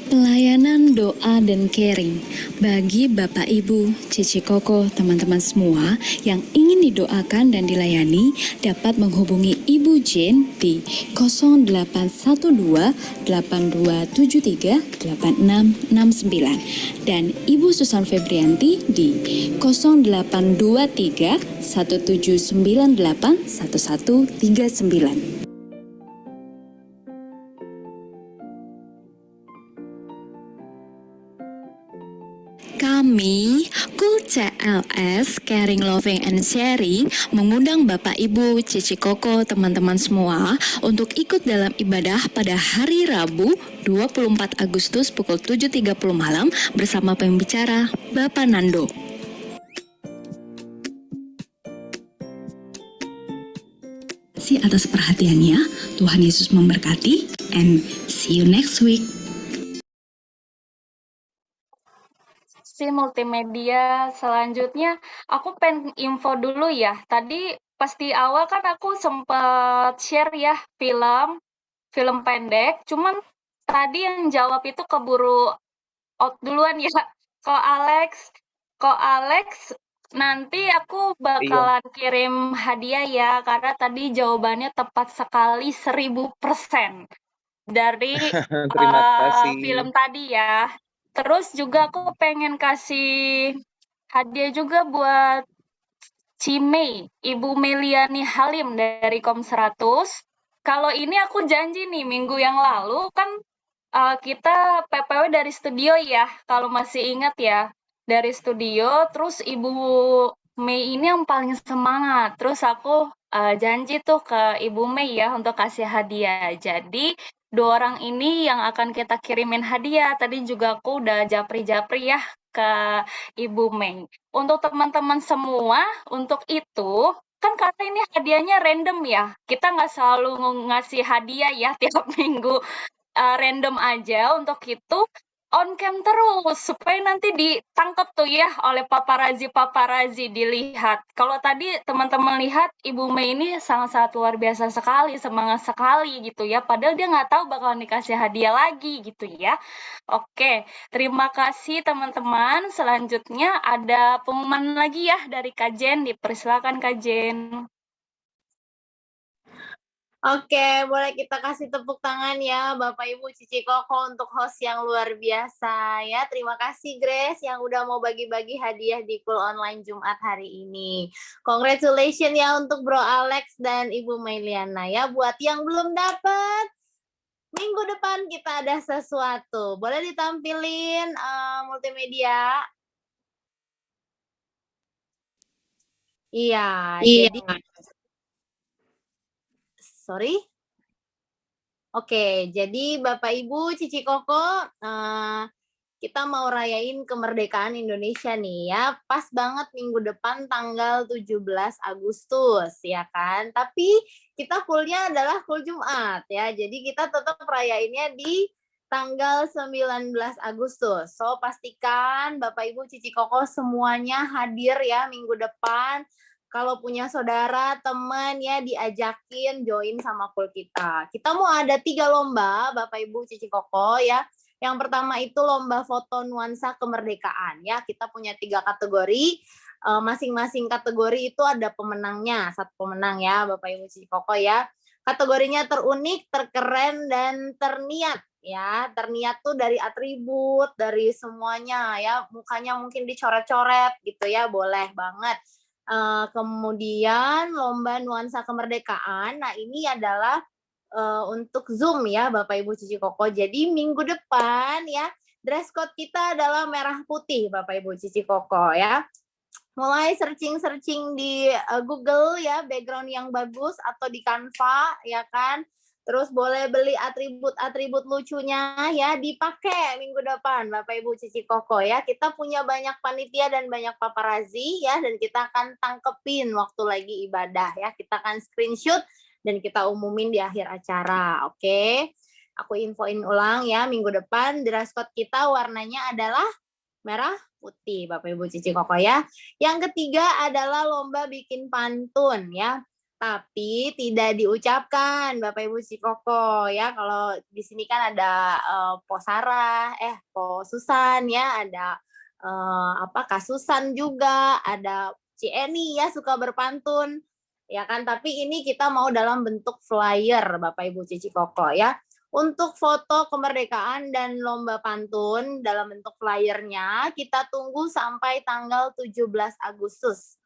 Pelayanan doa dan caring bagi Bapak Ibu, Cici Koko, teman-teman semua yang ingin didoakan dan dilayani dapat menghubungi Ibu Jane di 0812 8273 8669 dan Ibu Susan Febrianti di 0823 1798 1139. Kami, Cool CLS, Caring, Loving, and Sharing, mengundang Bapak Ibu, Cici Koko, teman-teman semua untuk ikut dalam ibadah pada hari Rabu 24 Agustus pukul 7.30 malam bersama pembicara Bapak Nando. Terima kasih atas perhatiannya, Tuhan Yesus memberkati, and see you next week. Si multimedia selanjutnya aku pengen info dulu ya. Tadi pas di awal kan aku sempat share ya film pendek, cuman tadi yang jawab itu keburu out duluan ya. Ko Alex nanti aku bakalan kirim hadiah ya, karena tadi jawabannya tepat sekali 1000% dari Terima kasih. film tadi ya. Terus juga aku pengen kasih hadiah juga buat Cimei, Ibu Meliani Halim dari Kom 100. Kalau ini aku janji nih, minggu yang lalu kan kita PPW dari studio ya, kalau masih ingat ya. Dari studio, terus Ibu Mei ini yang paling semangat. Terus aku janji tuh ke Ibu Mei ya untuk kasih hadiah. Jadi 2 orang ini yang akan kita kirimin hadiah. Tadi juga aku udah japri-japri ya ke Ibu Mei. Untuk teman-teman semua, untuk itu, kan karena ini hadiahnya random ya. Kita nggak selalu ngasih hadiah ya tiap minggu. Random aja. Untuk itu, on cam terus supaya nanti ditangkap tuh ya oleh paparazi dilihat. Kalau tadi teman-teman lihat Ibu Mei ini sangat-sangat luar biasa sekali, semangat sekali gitu ya. Padahal dia nggak tahu bakalan dikasih hadiah lagi gitu ya. Oke, terima kasih teman-teman. Selanjutnya ada pengumuman lagi ya dari Kak Jen. Dipersilakan Kak Jen. Oke, boleh kita kasih tepuk tangan ya Bapak Ibu Cici Koko untuk host yang luar biasa ya. Terima kasih Grace yang udah mau bagi-bagi hadiah di Cool Online Jumat hari ini. Congratulations ya untuk Bro Alex dan Ibu Meliana ya. Buat yang belum dapat, minggu depan kita ada sesuatu. Boleh ditampilin multimedia? Iya. Jadi sorry. Oke, jadi Bapak Ibu Cici Koko, kita mau rayain kemerdekaan Indonesia nih ya. Pas banget minggu depan tanggal 17 Agustus ya kan. Tapi kita fullnya adalah full Jumat ya. Jadi kita tetap rayainnya di tanggal 19 Agustus. So pastikan Bapak Ibu Cici Koko semuanya hadir ya minggu depan. Kalau punya saudara, teman ya diajakin join sama Cool kita. Kita mau ada 3 lomba Bapak Ibu Cici Koko ya. Yang pertama itu lomba foto nuansa kemerdekaan ya. Kita punya 3 kategori. Masing-masing kategori itu ada pemenangnya. 1 pemenang ya Bapak Ibu Cici Koko ya. Kategorinya terunik, terkeren, dan terniat ya. Terniat tuh dari atribut, dari semuanya ya. Mukanya mungkin dicoret-coret gitu ya. Boleh banget. Kemudian lomba nuansa kemerdekaan. Nah ini adalah untuk Zoom ya Bapak Ibu Cici Koko. Jadi minggu depan ya dress code kita adalah merah putih Bapak Ibu Cici Koko ya. Mulai searching di Google ya background yang bagus atau di Canva ya kan. Terus boleh beli atribut-atribut lucunya ya dipakai minggu depan Bapak Ibu Cici Koko ya. Kita punya banyak panitia dan banyak paparazi ya dan kita akan tangkepin waktu lagi ibadah ya. Kita akan screenshot dan kita umumin di akhir acara. Oke. Aku infoin ulang ya minggu depan dress code kita warnanya adalah merah putih Bapak Ibu Cici Koko ya. Yang ketiga adalah lomba bikin pantun ya. tapi tidak diucapkan Bapak Ibu Cikoko ya. Kalau di sini kan ada Po Sarah, Po Susan ya, ada Kak Susan juga, ada Ci Eni ya suka berpantun ya kan. Tapi ini kita mau dalam bentuk flyer Bapak Ibu Cikoko ya. Untuk foto kemerdekaan dan lomba pantun dalam bentuk flyernya kita tunggu sampai tanggal 17 Agustus.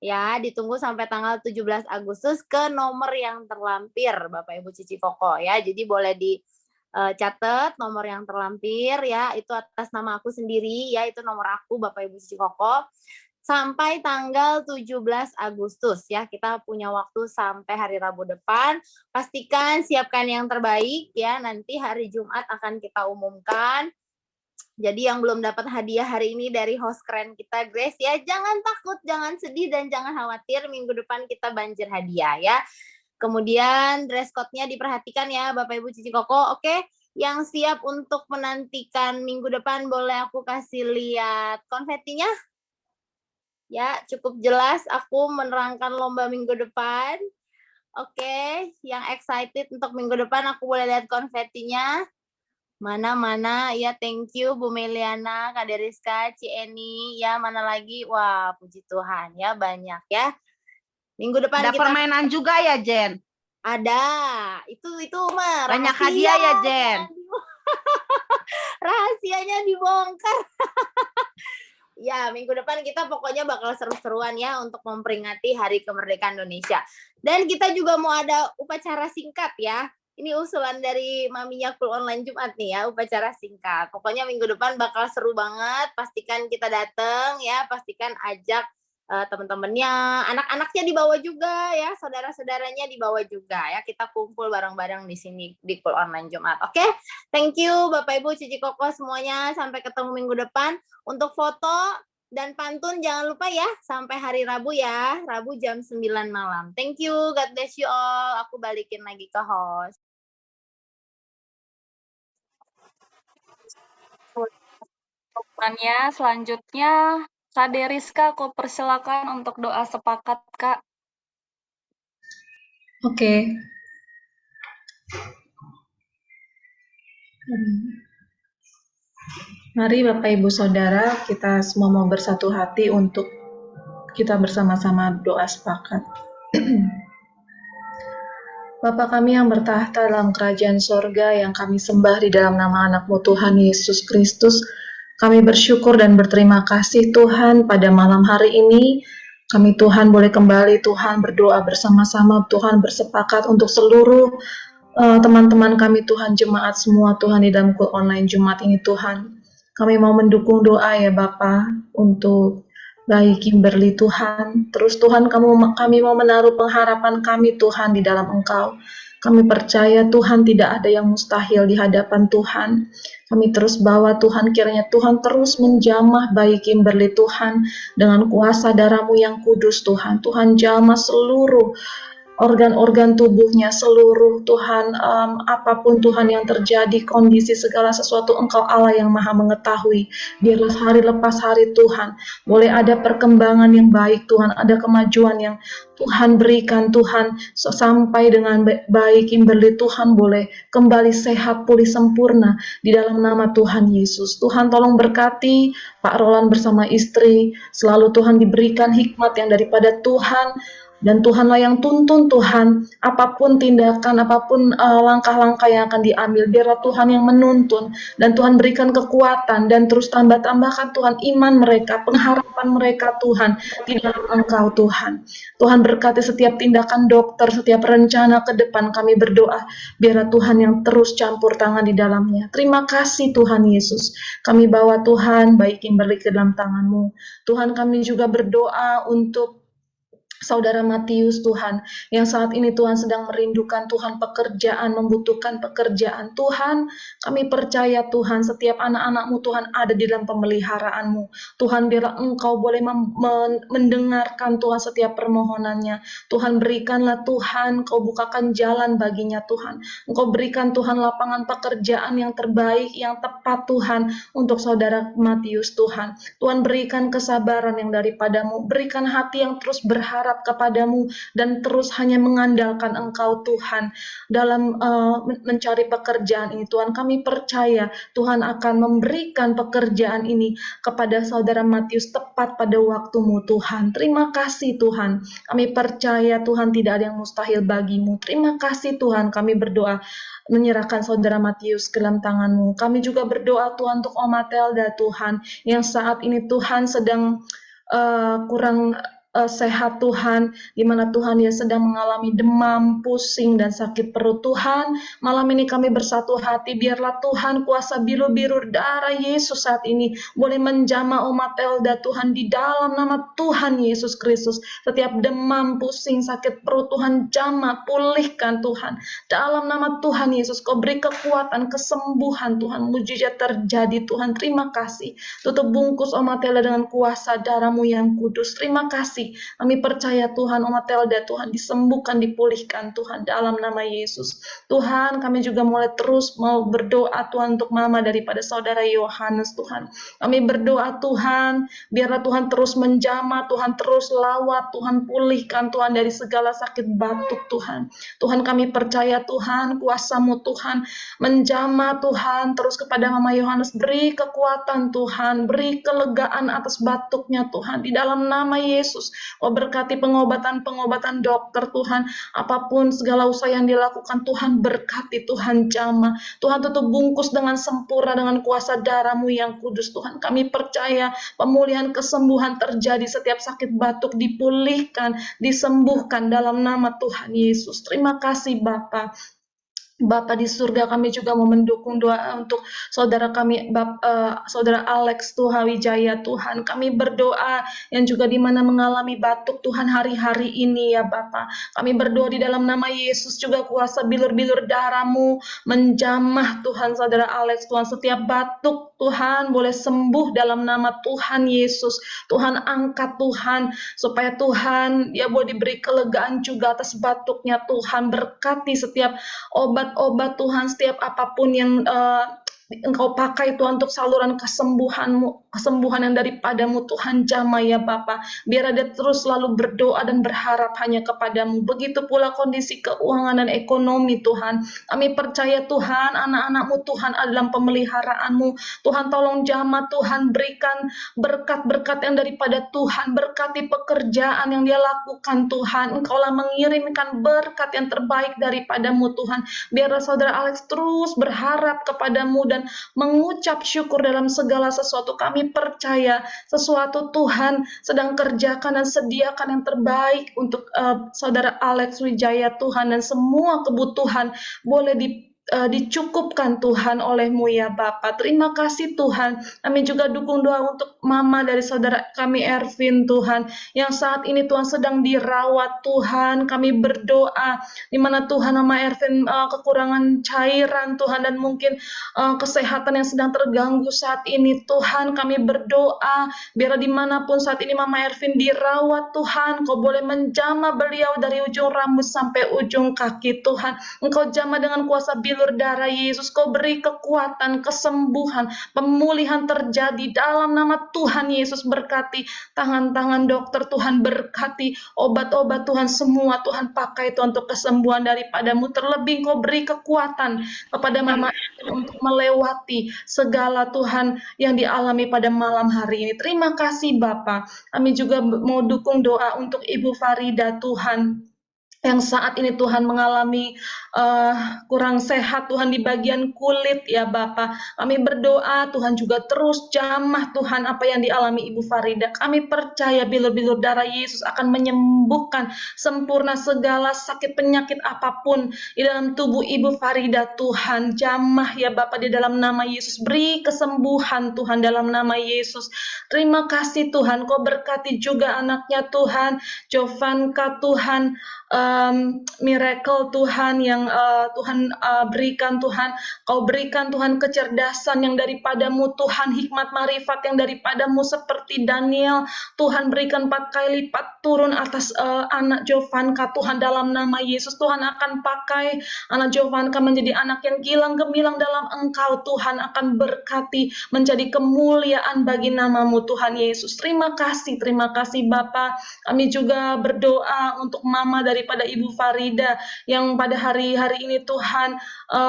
Ya, ditunggu sampai tanggal 17 Agustus ke nomor yang terlampir Bapak Ibu Cikoko ya. Jadi boleh dicatat nomor yang terlampir ya, itu atas nama aku sendiri ya, itu nomor aku Bapak Ibu Cikoko. Sampai tanggal 17 Agustus ya, kita punya waktu sampai hari Rabu depan. Pastikan siapkan yang terbaik ya, nanti hari Jumat akan kita umumkan. Jadi yang belum dapat hadiah hari ini dari host keren kita Grace ya, jangan takut, jangan sedih, dan jangan khawatir, minggu depan kita banjir hadiah ya. Kemudian dress code-nya diperhatikan ya Bapak Ibu Cikoko. Oke, yang siap untuk menantikan minggu depan boleh aku kasih lihat konfetinya? Ya, cukup jelas aku menerangkan lomba minggu depan. Oke, yang excited untuk minggu depan aku boleh lihat konfetinya. Mana ya, thank you Bu Meliana, Kak Deriska, Ci Eni, ya mana lagi? Wah, puji Tuhan ya, banyak ya. Minggu depan Ada kita permainan juga ya, Jen? ada. Itu mah Banyak rahasia, hadiah ya, Jen? Rahasianya dibongkar. Ya, minggu depan kita pokoknya bakal seru-seruan ya untuk memperingati Hari Kemerdekaan Indonesia. Dan kita juga mau ada upacara singkat ya. Ini usulan dari Maminya Cool Online Jumat nih ya, upacara singkat. Pokoknya minggu depan bakal seru banget. Pastikan kita datang ya, pastikan ajak teman-temannya, anak-anaknya dibawa juga ya, saudara-saudaranya dibawa juga ya. Kita kumpul bareng-bareng di sini di Cool Online Jumat. Oke, thank you Bapak Ibu Cikoko semuanya. Sampai ketemu minggu depan. Untuk foto dan pantun jangan lupa ya, sampai hari Rabu ya, Rabu jam 9 malam. Thank you, God bless you all. Aku balikin lagi ke host. Selanjutnya Kak Deriska, aku persilakan untuk doa sepakat, Kak. Oke. Mari Bapak Ibu Saudara, kita semua mau bersatu hati untuk kita bersama-sama doa sepakat. Bapa kami yang bertahta dalam kerajaan sorga, yang kami sembah di dalam nama anak-Mu Tuhan Yesus Kristus, kami bersyukur dan berterima kasih Tuhan pada malam hari ini. Kami Tuhan boleh kembali Tuhan berdoa bersama-sama, Tuhan bersepakat untuk seluruh teman-teman kami Tuhan, jemaat semua Tuhan di dalam Cool Online Jumat ini Tuhan. Kami mau mendukung doa ya Bapa untuk baik Kimberly Tuhan. Terus Tuhan kami mau menaruh pengharapan kami Tuhan di dalam Engkau. Kami percaya Tuhan tidak ada yang mustahil di hadapan Tuhan. Kami terus bawa Tuhan, kiranya Tuhan terus menjamah bayi Kimberly Tuhan dengan kuasa darah-Mu yang kudus Tuhan. Tuhan jamah seluruh organ-organ tubuhnya, seluruh Tuhan, apapun Tuhan yang terjadi, kondisi segala sesuatu Engkau Allah yang maha mengetahui. Biarlah hari lepas hari Tuhan, boleh ada perkembangan yang baik Tuhan, ada kemajuan yang Tuhan berikan Tuhan, sampai dengan baik Kimberly Tuhan boleh kembali sehat, pulih sempurna di dalam nama Tuhan Yesus. Tuhan tolong berkati Pak Roland bersama istri, selalu Tuhan diberikan hikmat yang daripada Tuhan. Dan Tuhanlah yang tuntun Tuhan, apapun tindakan, apapun langkah-langkah yang akan diambil, biarlah Tuhan yang menuntun, dan Tuhan berikan kekuatan, dan terus tambahkan Tuhan iman mereka, pengharapan mereka Tuhan, di dalam Engkau Tuhan. Tuhan berkati setiap tindakan dokter, setiap rencana ke depan kami berdoa, biarlah Tuhan yang terus campur tangan di dalamnya. Terima kasih Tuhan Yesus, kami bawa Tuhan, baik Kimberly ke dalam tangan-Mu. Tuhan kami juga berdoa untuk Saudara Matius Tuhan, yang saat ini Tuhan sedang merindukan Tuhan pekerjaan, membutuhkan pekerjaan. Tuhan, kami percaya Tuhan, setiap anak-anak-Mu Tuhan ada di dalam pemeliharaan-Mu. Tuhan, biarlah Engkau boleh mendengarkan Tuhan setiap permohonannya. Tuhan, berikanlah Tuhan, Kau bukakan jalan baginya Tuhan. Engkau berikan Tuhan lapangan pekerjaan yang terbaik, yang tepat Tuhan, untuk Saudara Matius Tuhan. Tuhan, berikan kesabaran yang daripada-Mu, berikan hati yang terus berharap berharap kepadamu dan terus hanya mengandalkan Engkau Tuhan dalam mencari pekerjaan ini. Tuhan, kami percaya Tuhan akan memberikan pekerjaan ini kepada saudara Matius tepat pada waktumu Tuhan. Terima kasih Tuhan. Kami percaya Tuhan tidak ada yang mustahil bagimu. Terima kasih Tuhan. Kami berdoa menyerahkan saudara Matius ke dalam tangan-Mu. Kami juga berdoa Tuhan untuk Om Matelda Tuhan, yang saat ini Tuhan sedang kurang sehat Tuhan, di mana Tuhan dia sedang mengalami demam, pusing, dan sakit perut Tuhan. Malam ini kami bersatu hati, biarlah Tuhan kuasa biru-biru darah Yesus saat ini boleh menjamah Om Matelda Tuhan di dalam nama Tuhan Yesus Kristus. Setiap demam, pusing, sakit perut Tuhan jamah, pulihkan Tuhan. Dalam nama Tuhan Yesus, Kau beri kekuatan, kesembuhan Tuhan, mujizat terjadi Tuhan. Terima kasih. Tutup bungkus Om Matelda dengan kuasa darah-Mu yang kudus. Terima kasih. Kami percaya Tuhan, Om Matelda Tuhan disembuhkan, dipulihkan Tuhan dalam nama Yesus. Tuhan, kami juga mulai terus mau berdoa Tuhan untuk mama daripada saudara Yohanes Tuhan. Kami berdoa Tuhan, biarlah Tuhan terus menjamah, Tuhan terus lawat, Tuhan pulihkan Tuhan dari segala sakit batuk Tuhan. Tuhan, kami percaya Tuhan, kuasa-Mu Tuhan menjamah Tuhan terus kepada mama Yohanes. Beri kekuatan Tuhan, beri kelegaan atas batuknya Tuhan di dalam nama Yesus. Oh, berkati pengobatan dokter Tuhan, apapun segala usaha yang dilakukan Tuhan, berkati Tuhan jamah. Tuhan, tutup bungkus dengan sempurna dengan kuasa darah-Mu yang kudus Tuhan. Kami percaya pemulihan, kesembuhan terjadi, setiap sakit batuk dipulihkan, disembuhkan dalam nama Tuhan Yesus. Terima kasih Bapa. Bapa di surga, kami juga mau mendukung doa untuk saudara kami, saudara Alex Tuhan Wijaya Tuhan. Kami berdoa yang juga di mana mengalami batuk Tuhan hari-hari ini ya Bapa. Kami berdoa di dalam nama Yesus juga kuasa bilur-bilur darah-Mu menjamah Tuhan saudara Alex Tuhan. Setiap batuk Tuhan boleh sembuh dalam nama Tuhan Yesus. Tuhan angkat Tuhan supaya Tuhan ya boleh diberi kelegaan juga atas batuknya Tuhan. Berkati setiap obat Tuhan, setiap apapun yang Engkau pakai Tuhan untuk saluran kesembuhan yang daripada-Mu Tuhan jamah ya Bapa. Biar dia terus selalu berdoa dan berharap hanya kepada-Mu. Begitu pula kondisi keuangan dan ekonomi Tuhan. Kami percaya Tuhan, anak-anak-Mu Tuhan ada dalam pemeliharaan-Mu. Tuhan tolong jamah Tuhan, berikan berkat-berkat yang daripada Tuhan. Berkati pekerjaan yang dia lakukan Tuhan. Engkaulah mengirimkan berkat yang terbaik daripada-Mu Tuhan. Biarlah saudara Alex terus berharap kepada-Mu dan mengucap syukur dalam segala sesuatu. Kami percaya sesuatu Tuhan sedang kerjakan dan sediakan yang terbaik untuk saudara Alex Wijaya Tuhan, dan semua kebutuhan boleh dicukupkan Tuhan oleh-Mu ya Bapa. Terima kasih Tuhan. Kami juga dukung doa untuk mama dari saudara kami Ervin Tuhan, yang saat ini Tuhan sedang dirawat Tuhan. Kami berdoa di mana Tuhan mama Ervin kekurangan cairan Tuhan, dan mungkin kesehatan yang sedang terganggu saat ini Tuhan. Kami berdoa biar dimanapun saat ini mama Ervin dirawat Tuhan, Kau boleh menjamah beliau dari ujung rambut sampai ujung kaki Tuhan. Engkau jamah dengan kuasa bilur darah Yesus. Kau beri kekuatan, kesembuhan, pemulihan terjadi dalam nama Tuhan Yesus. Berkati tangan-tangan dokter Tuhan, berkati obat-obat Tuhan, semua Tuhan pakai Tuhan untuk kesembuhan daripada-Mu. Terlebih Kau beri kekuatan kepada mama untuk melewati segala Tuhan yang dialami pada malam hari ini. Terima kasih Bapa. Kami juga mau dukung doa untuk Ibu Farida Tuhan, yang saat ini Tuhan mengalami kurang sehat Tuhan di bagian kulit ya Bapa. Kami berdoa Tuhan juga terus jamah Tuhan apa yang dialami Ibu Farida. Kami percaya bilur-bilur darah Yesus akan menyembuhkan sempurna segala sakit penyakit apapun di dalam tubuh Ibu Farida Tuhan. Jamah ya Bapa di dalam nama Yesus. Beri kesembuhan Tuhan dalam nama Yesus. Terima kasih Tuhan. Kau berkati juga anaknya Tuhan, Jovanka Tuhan, miracle Tuhan yang Tuhan berikan Tuhan. Kau berikan Tuhan kecerdasan yang daripadamu Tuhan, hikmat marifat yang daripadamu seperti Daniel. Tuhan berikan 4 kali lipat turun atas anak Jovanka Tuhan, dalam nama Yesus. Tuhan akan pakai anak Jovanka menjadi anak yang gilang gemilang dalam Engkau. Tuhan akan berkati menjadi kemuliaan bagi namamu Tuhan Yesus. Terima kasih Bapa. Kami juga berdoa untuk mama daripada Ibu Farida yang pada hari-hari ini Tuhan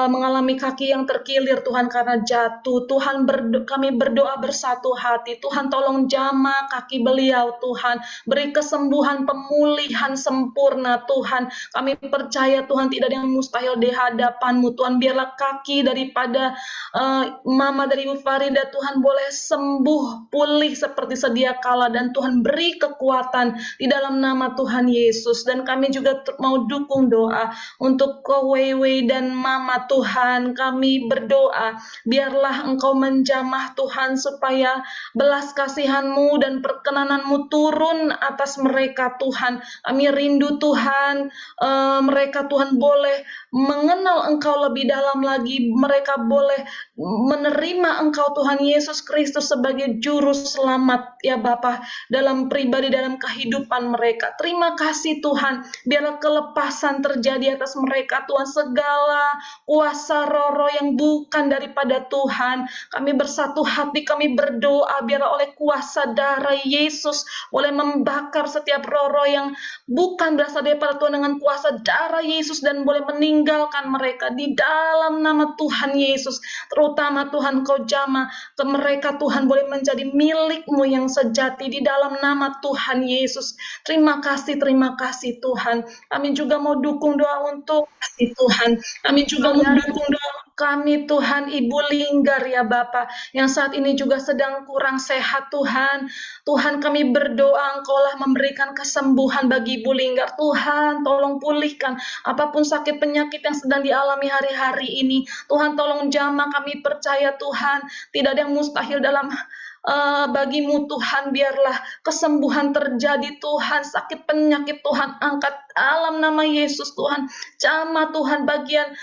mengalami kaki yang terkilir Tuhan karena jatuh. Tuhan kami berdoa bersatu hati. Tuhan tolong jamah kaki beliau Tuhan. Beri kesembuhan, pemulihan sempurna Tuhan. Kami percaya Tuhan tidak ada yang mustahil di hadapan-Mu Tuhan. Biarlah kaki daripada mama dari Ibu Farida Tuhan boleh sembuh, pulih seperti sedia kala, dan Tuhan beri kekuatan di dalam nama Tuhan Yesus. Dan kami juga mau dukung doa untuk Ko Weiwei dan mama Tuhan. Kami berdoa biarlah Engkau menjamah Tuhan, supaya belas kasihan-Mu dan perkenanan-Mu turun atas mereka Tuhan. Kami rindu Tuhan, mereka Tuhan boleh mengenal Engkau lebih dalam lagi. Mereka boleh menerima Engkau Tuhan Yesus Kristus sebagai juru selamat ya Bapa, dalam pribadi, dalam kehidupan mereka. Terima kasih Tuhan, biarlah kelepasan terjadi atas mereka Tuhan. Segala kuasa roh-roh yang bukan daripada Tuhan, kami bersatu hati, kami berdoa biarlah oleh kuasa darah Yesus boleh membakar setiap roh-roh yang bukan berasal daripada Tuhan dengan kuasa darah Yesus, dan boleh meninggalkan mereka di dalam nama Tuhan Yesus. Terutama Tuhan Kau jamah ke mereka Tuhan, boleh menjadi milik-Mu yang sejati di dalam nama Tuhan Yesus. Terima kasih Tuhan. Kami juga mau dukung doa untuk Tuhan. Kami juga mau dukung doa kami Tuhan, Ibu Linggar ya Bapa, yang saat ini juga sedang kurang sehat Tuhan. Tuhan kami berdoa Engkaulah memberikan kesembuhan bagi Ibu Linggar. Tuhan tolong pulihkan apapun sakit penyakit yang sedang dialami hari-hari ini. Tuhan tolong jamah, kami percaya Tuhan tidak ada yang mustahil dalam bagimu Tuhan. Biarlah kesembuhan terjadi Tuhan, sakit penyakit Tuhan angkat dalam nama Yesus Tuhan. Jamah Tuhan bagian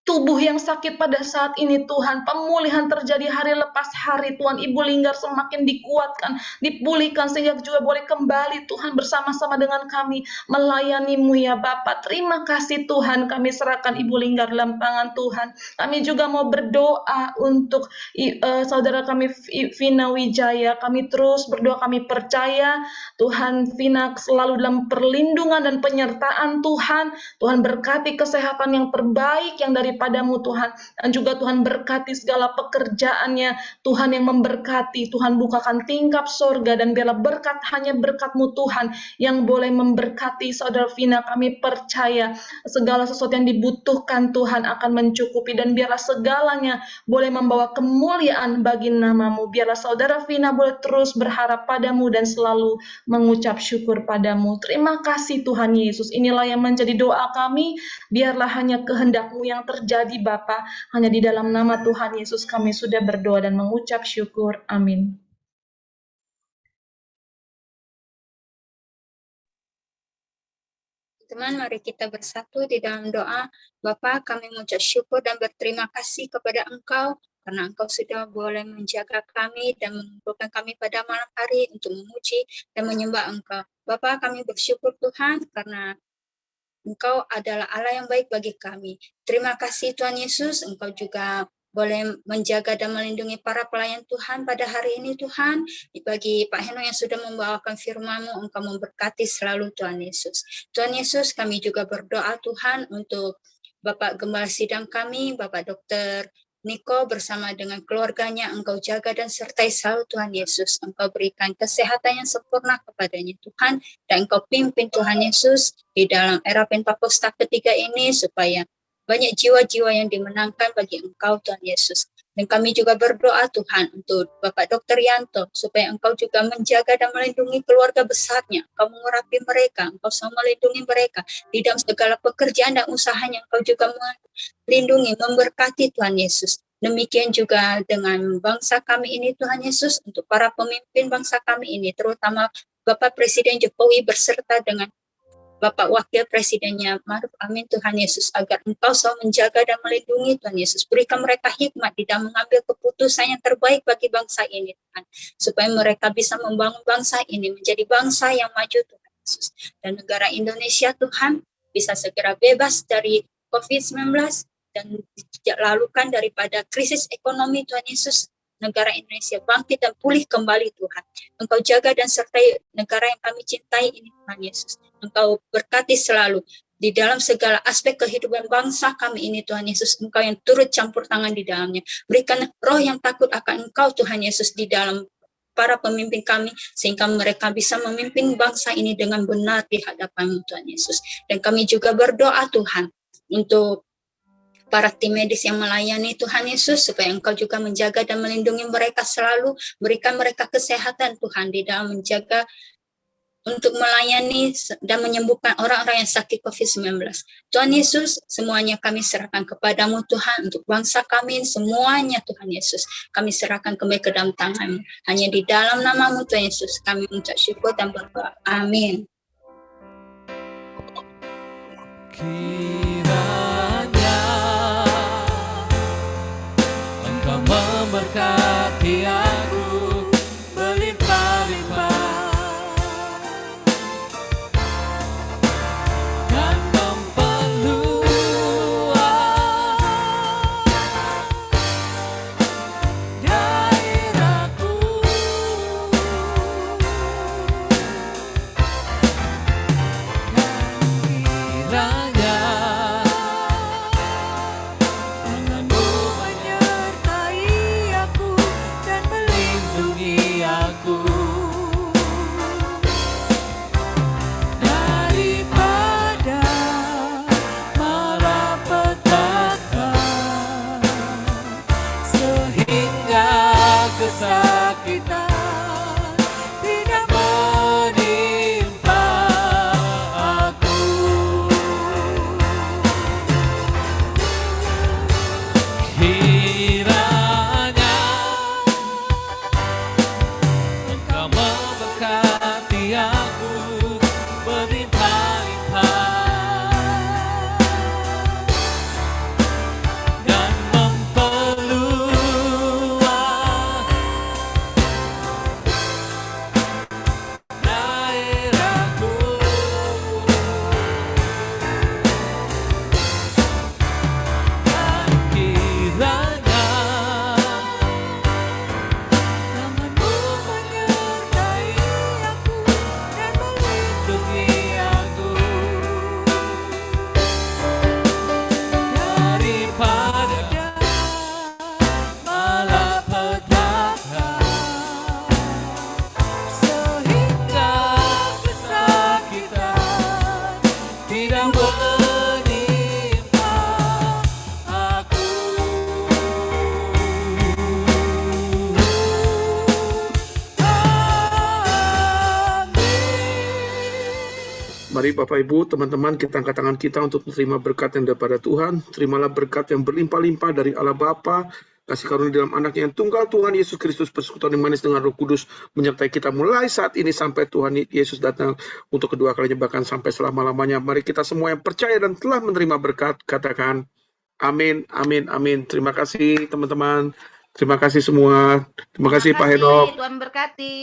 tubuh yang sakit pada saat ini Tuhan, pemulihan terjadi hari lepas hari Tuhan. Ibu Linggar semakin dikuatkan, dipulihkan, sehingga juga boleh kembali Tuhan bersama-sama dengan kami melayani-Mu ya Bapa. Terima kasih Tuhan, kami serahkan Ibu Linggar dalam tangan Tuhan. Kami juga mau berdoa untuk saudara kami Vina Wijaya. Kami terus berdoa, kami percaya Tuhan Vina selalu dalam perlindungan dan penyertaan Tuhan. Tuhan berkati kesehatan yang terbaik yang daripadamu Tuhan, dan juga Tuhan berkati segala pekerjaannya Tuhan yang memberkati. Tuhan bukakan tingkap sorga, dan biarlah berkat hanya berkat-Mu Tuhan yang boleh memberkati saudara Vina. Kami percaya segala sesuatu yang dibutuhkan Tuhan akan mencukupi, dan biarlah segalanya boleh membawa kemuliaan bagi nama-Mu. Biarlah saudara Vina boleh terus berharap padamu dan selalu mengucap syukur padamu. Terima kasih Tuhan Yesus. Inilah yang menjadi doa kami. Biarlah hanya kehendak-Mu yang terjadi Bapa. Hanya di dalam nama Tuhan Yesus kami sudah berdoa dan mengucap syukur. Amin. Teman, mari kita bersatu di dalam doa. Bapa, kami mengucap syukur dan berterima kasih kepada Engkau, karena Engkau sudah boleh menjaga kami dan mengumpulkan kami pada malam hari untuk memuji dan menyembah Engkau. Bapa, kami bersyukur Tuhan, karena Engkau adalah Allah yang baik bagi kami. Terima kasih Tuhan Yesus, Engkau juga boleh menjaga dan melindungi para pelayan Tuhan pada hari ini Tuhan. Bagi Pak Heno yang sudah membawakan firman-Mu, Engkau memberkati selalu Tuhan Yesus. Tuhan Yesus, kami juga berdoa Tuhan untuk Bapak Gembala Sidang kami, Bapak Dr. Niko bersama dengan keluarganya. Engkau jaga dan sertai selalu Tuhan Yesus. Engkau berikan kesehatan yang sempurna kepadanya Tuhan, dan Engkau pimpin Tuhan Yesus di dalam era Pentakosta ketiga ini, supaya banyak jiwa-jiwa yang dimenangkan bagi Engkau Tuhan Yesus. Dan kami juga berdoa Tuhan untuk Bapak Dr. Yanto, supaya Engkau juga menjaga dan melindungi keluarga besarnya. Engkau mengurapi mereka, Engkau selalu melindungi mereka di dalam segala pekerjaan dan usahanya. Engkau juga melindungi, memberkati Tuhan Yesus. Demikian juga dengan bangsa kami ini Tuhan Yesus, untuk para pemimpin bangsa kami ini, terutama Bapak Presiden Jokowi beserta dengan Bapak Wakil Presidennya Ma'ruf Amin Tuhan Yesus, agar Engkau selalu menjaga dan melindungi Tuhan Yesus. Berikan mereka hikmat di dalam mengambil keputusan yang terbaik bagi bangsa ini Tuhan, supaya mereka bisa membangun bangsa ini menjadi bangsa yang maju Tuhan Yesus. Dan negara Indonesia Tuhan bisa segera bebas dari COVID-19 dan dilalukan daripada krisis ekonomi Tuhan Yesus. Negara Indonesia bangkit dan pulih kembali Tuhan. Engkau jaga dan sertai negara yang kami cintai ini Tuhan Yesus. Engkau berkati selalu di dalam segala aspek kehidupan bangsa kami ini Tuhan Yesus. Engkau yang turut campur tangan di dalamnya. Berikan roh yang takut akan Engkau Tuhan Yesus di dalam para pemimpin kami, sehingga mereka bisa memimpin bangsa ini dengan benar di hadapan Tuhan Yesus. Dan kami juga berdoa Tuhan untuk para tim medis yang melayani Tuhan Yesus, supaya Engkau juga menjaga dan melindungi mereka selalu, berikan mereka kesehatan Tuhan di dalam menjaga untuk melayani dan menyembuhkan orang-orang yang sakit COVID-19. Tuhan Yesus, semuanya kami serahkan kepadamu Tuhan, untuk bangsa kami semuanya Tuhan Yesus, kami serahkan kembali ke dalam tangan-Mu. Hanya di dalam nama-Mu Tuhan Yesus kami mengucap syukur dan berdoa. Amin. Memberkati aku berlimpah-limpah dan memperluas daerahku, dan kiranya tangan-Mu menyertai aku dan melindungi aku daripada malapetaka, sehingga kesakitan tidak menimpa aku. Kiranya Engkau memberkati aku berlimpah-limpah dan memperluas daerahku, dan kiranya tangan-Mu menyertai aku dan melindungi aku daripada malapetaka, sehingga kesakitan tidak menimpa aku. Mari Bapak Ibu, teman-teman, kita angkat tangan kita untuk menerima berkat yang daripada Tuhan. Terimalah berkat yang berlimpah-limpah dari Allah Bapa, kasih karunia dalam anaknya yang tunggal Tuhan Yesus Kristus, persekutuan yang manis dengan Roh Kudus menyertai kita mulai saat ini sampai Tuhan Yesus datang untuk kedua kalinya, bahkan sampai selama-lamanya. Mari kita semua yang percaya dan telah menerima berkat, katakan amin, amin, amin. Terima kasih teman-teman. Terima kasih semua. Terima kasih Pak Henok. Tuhan berkati.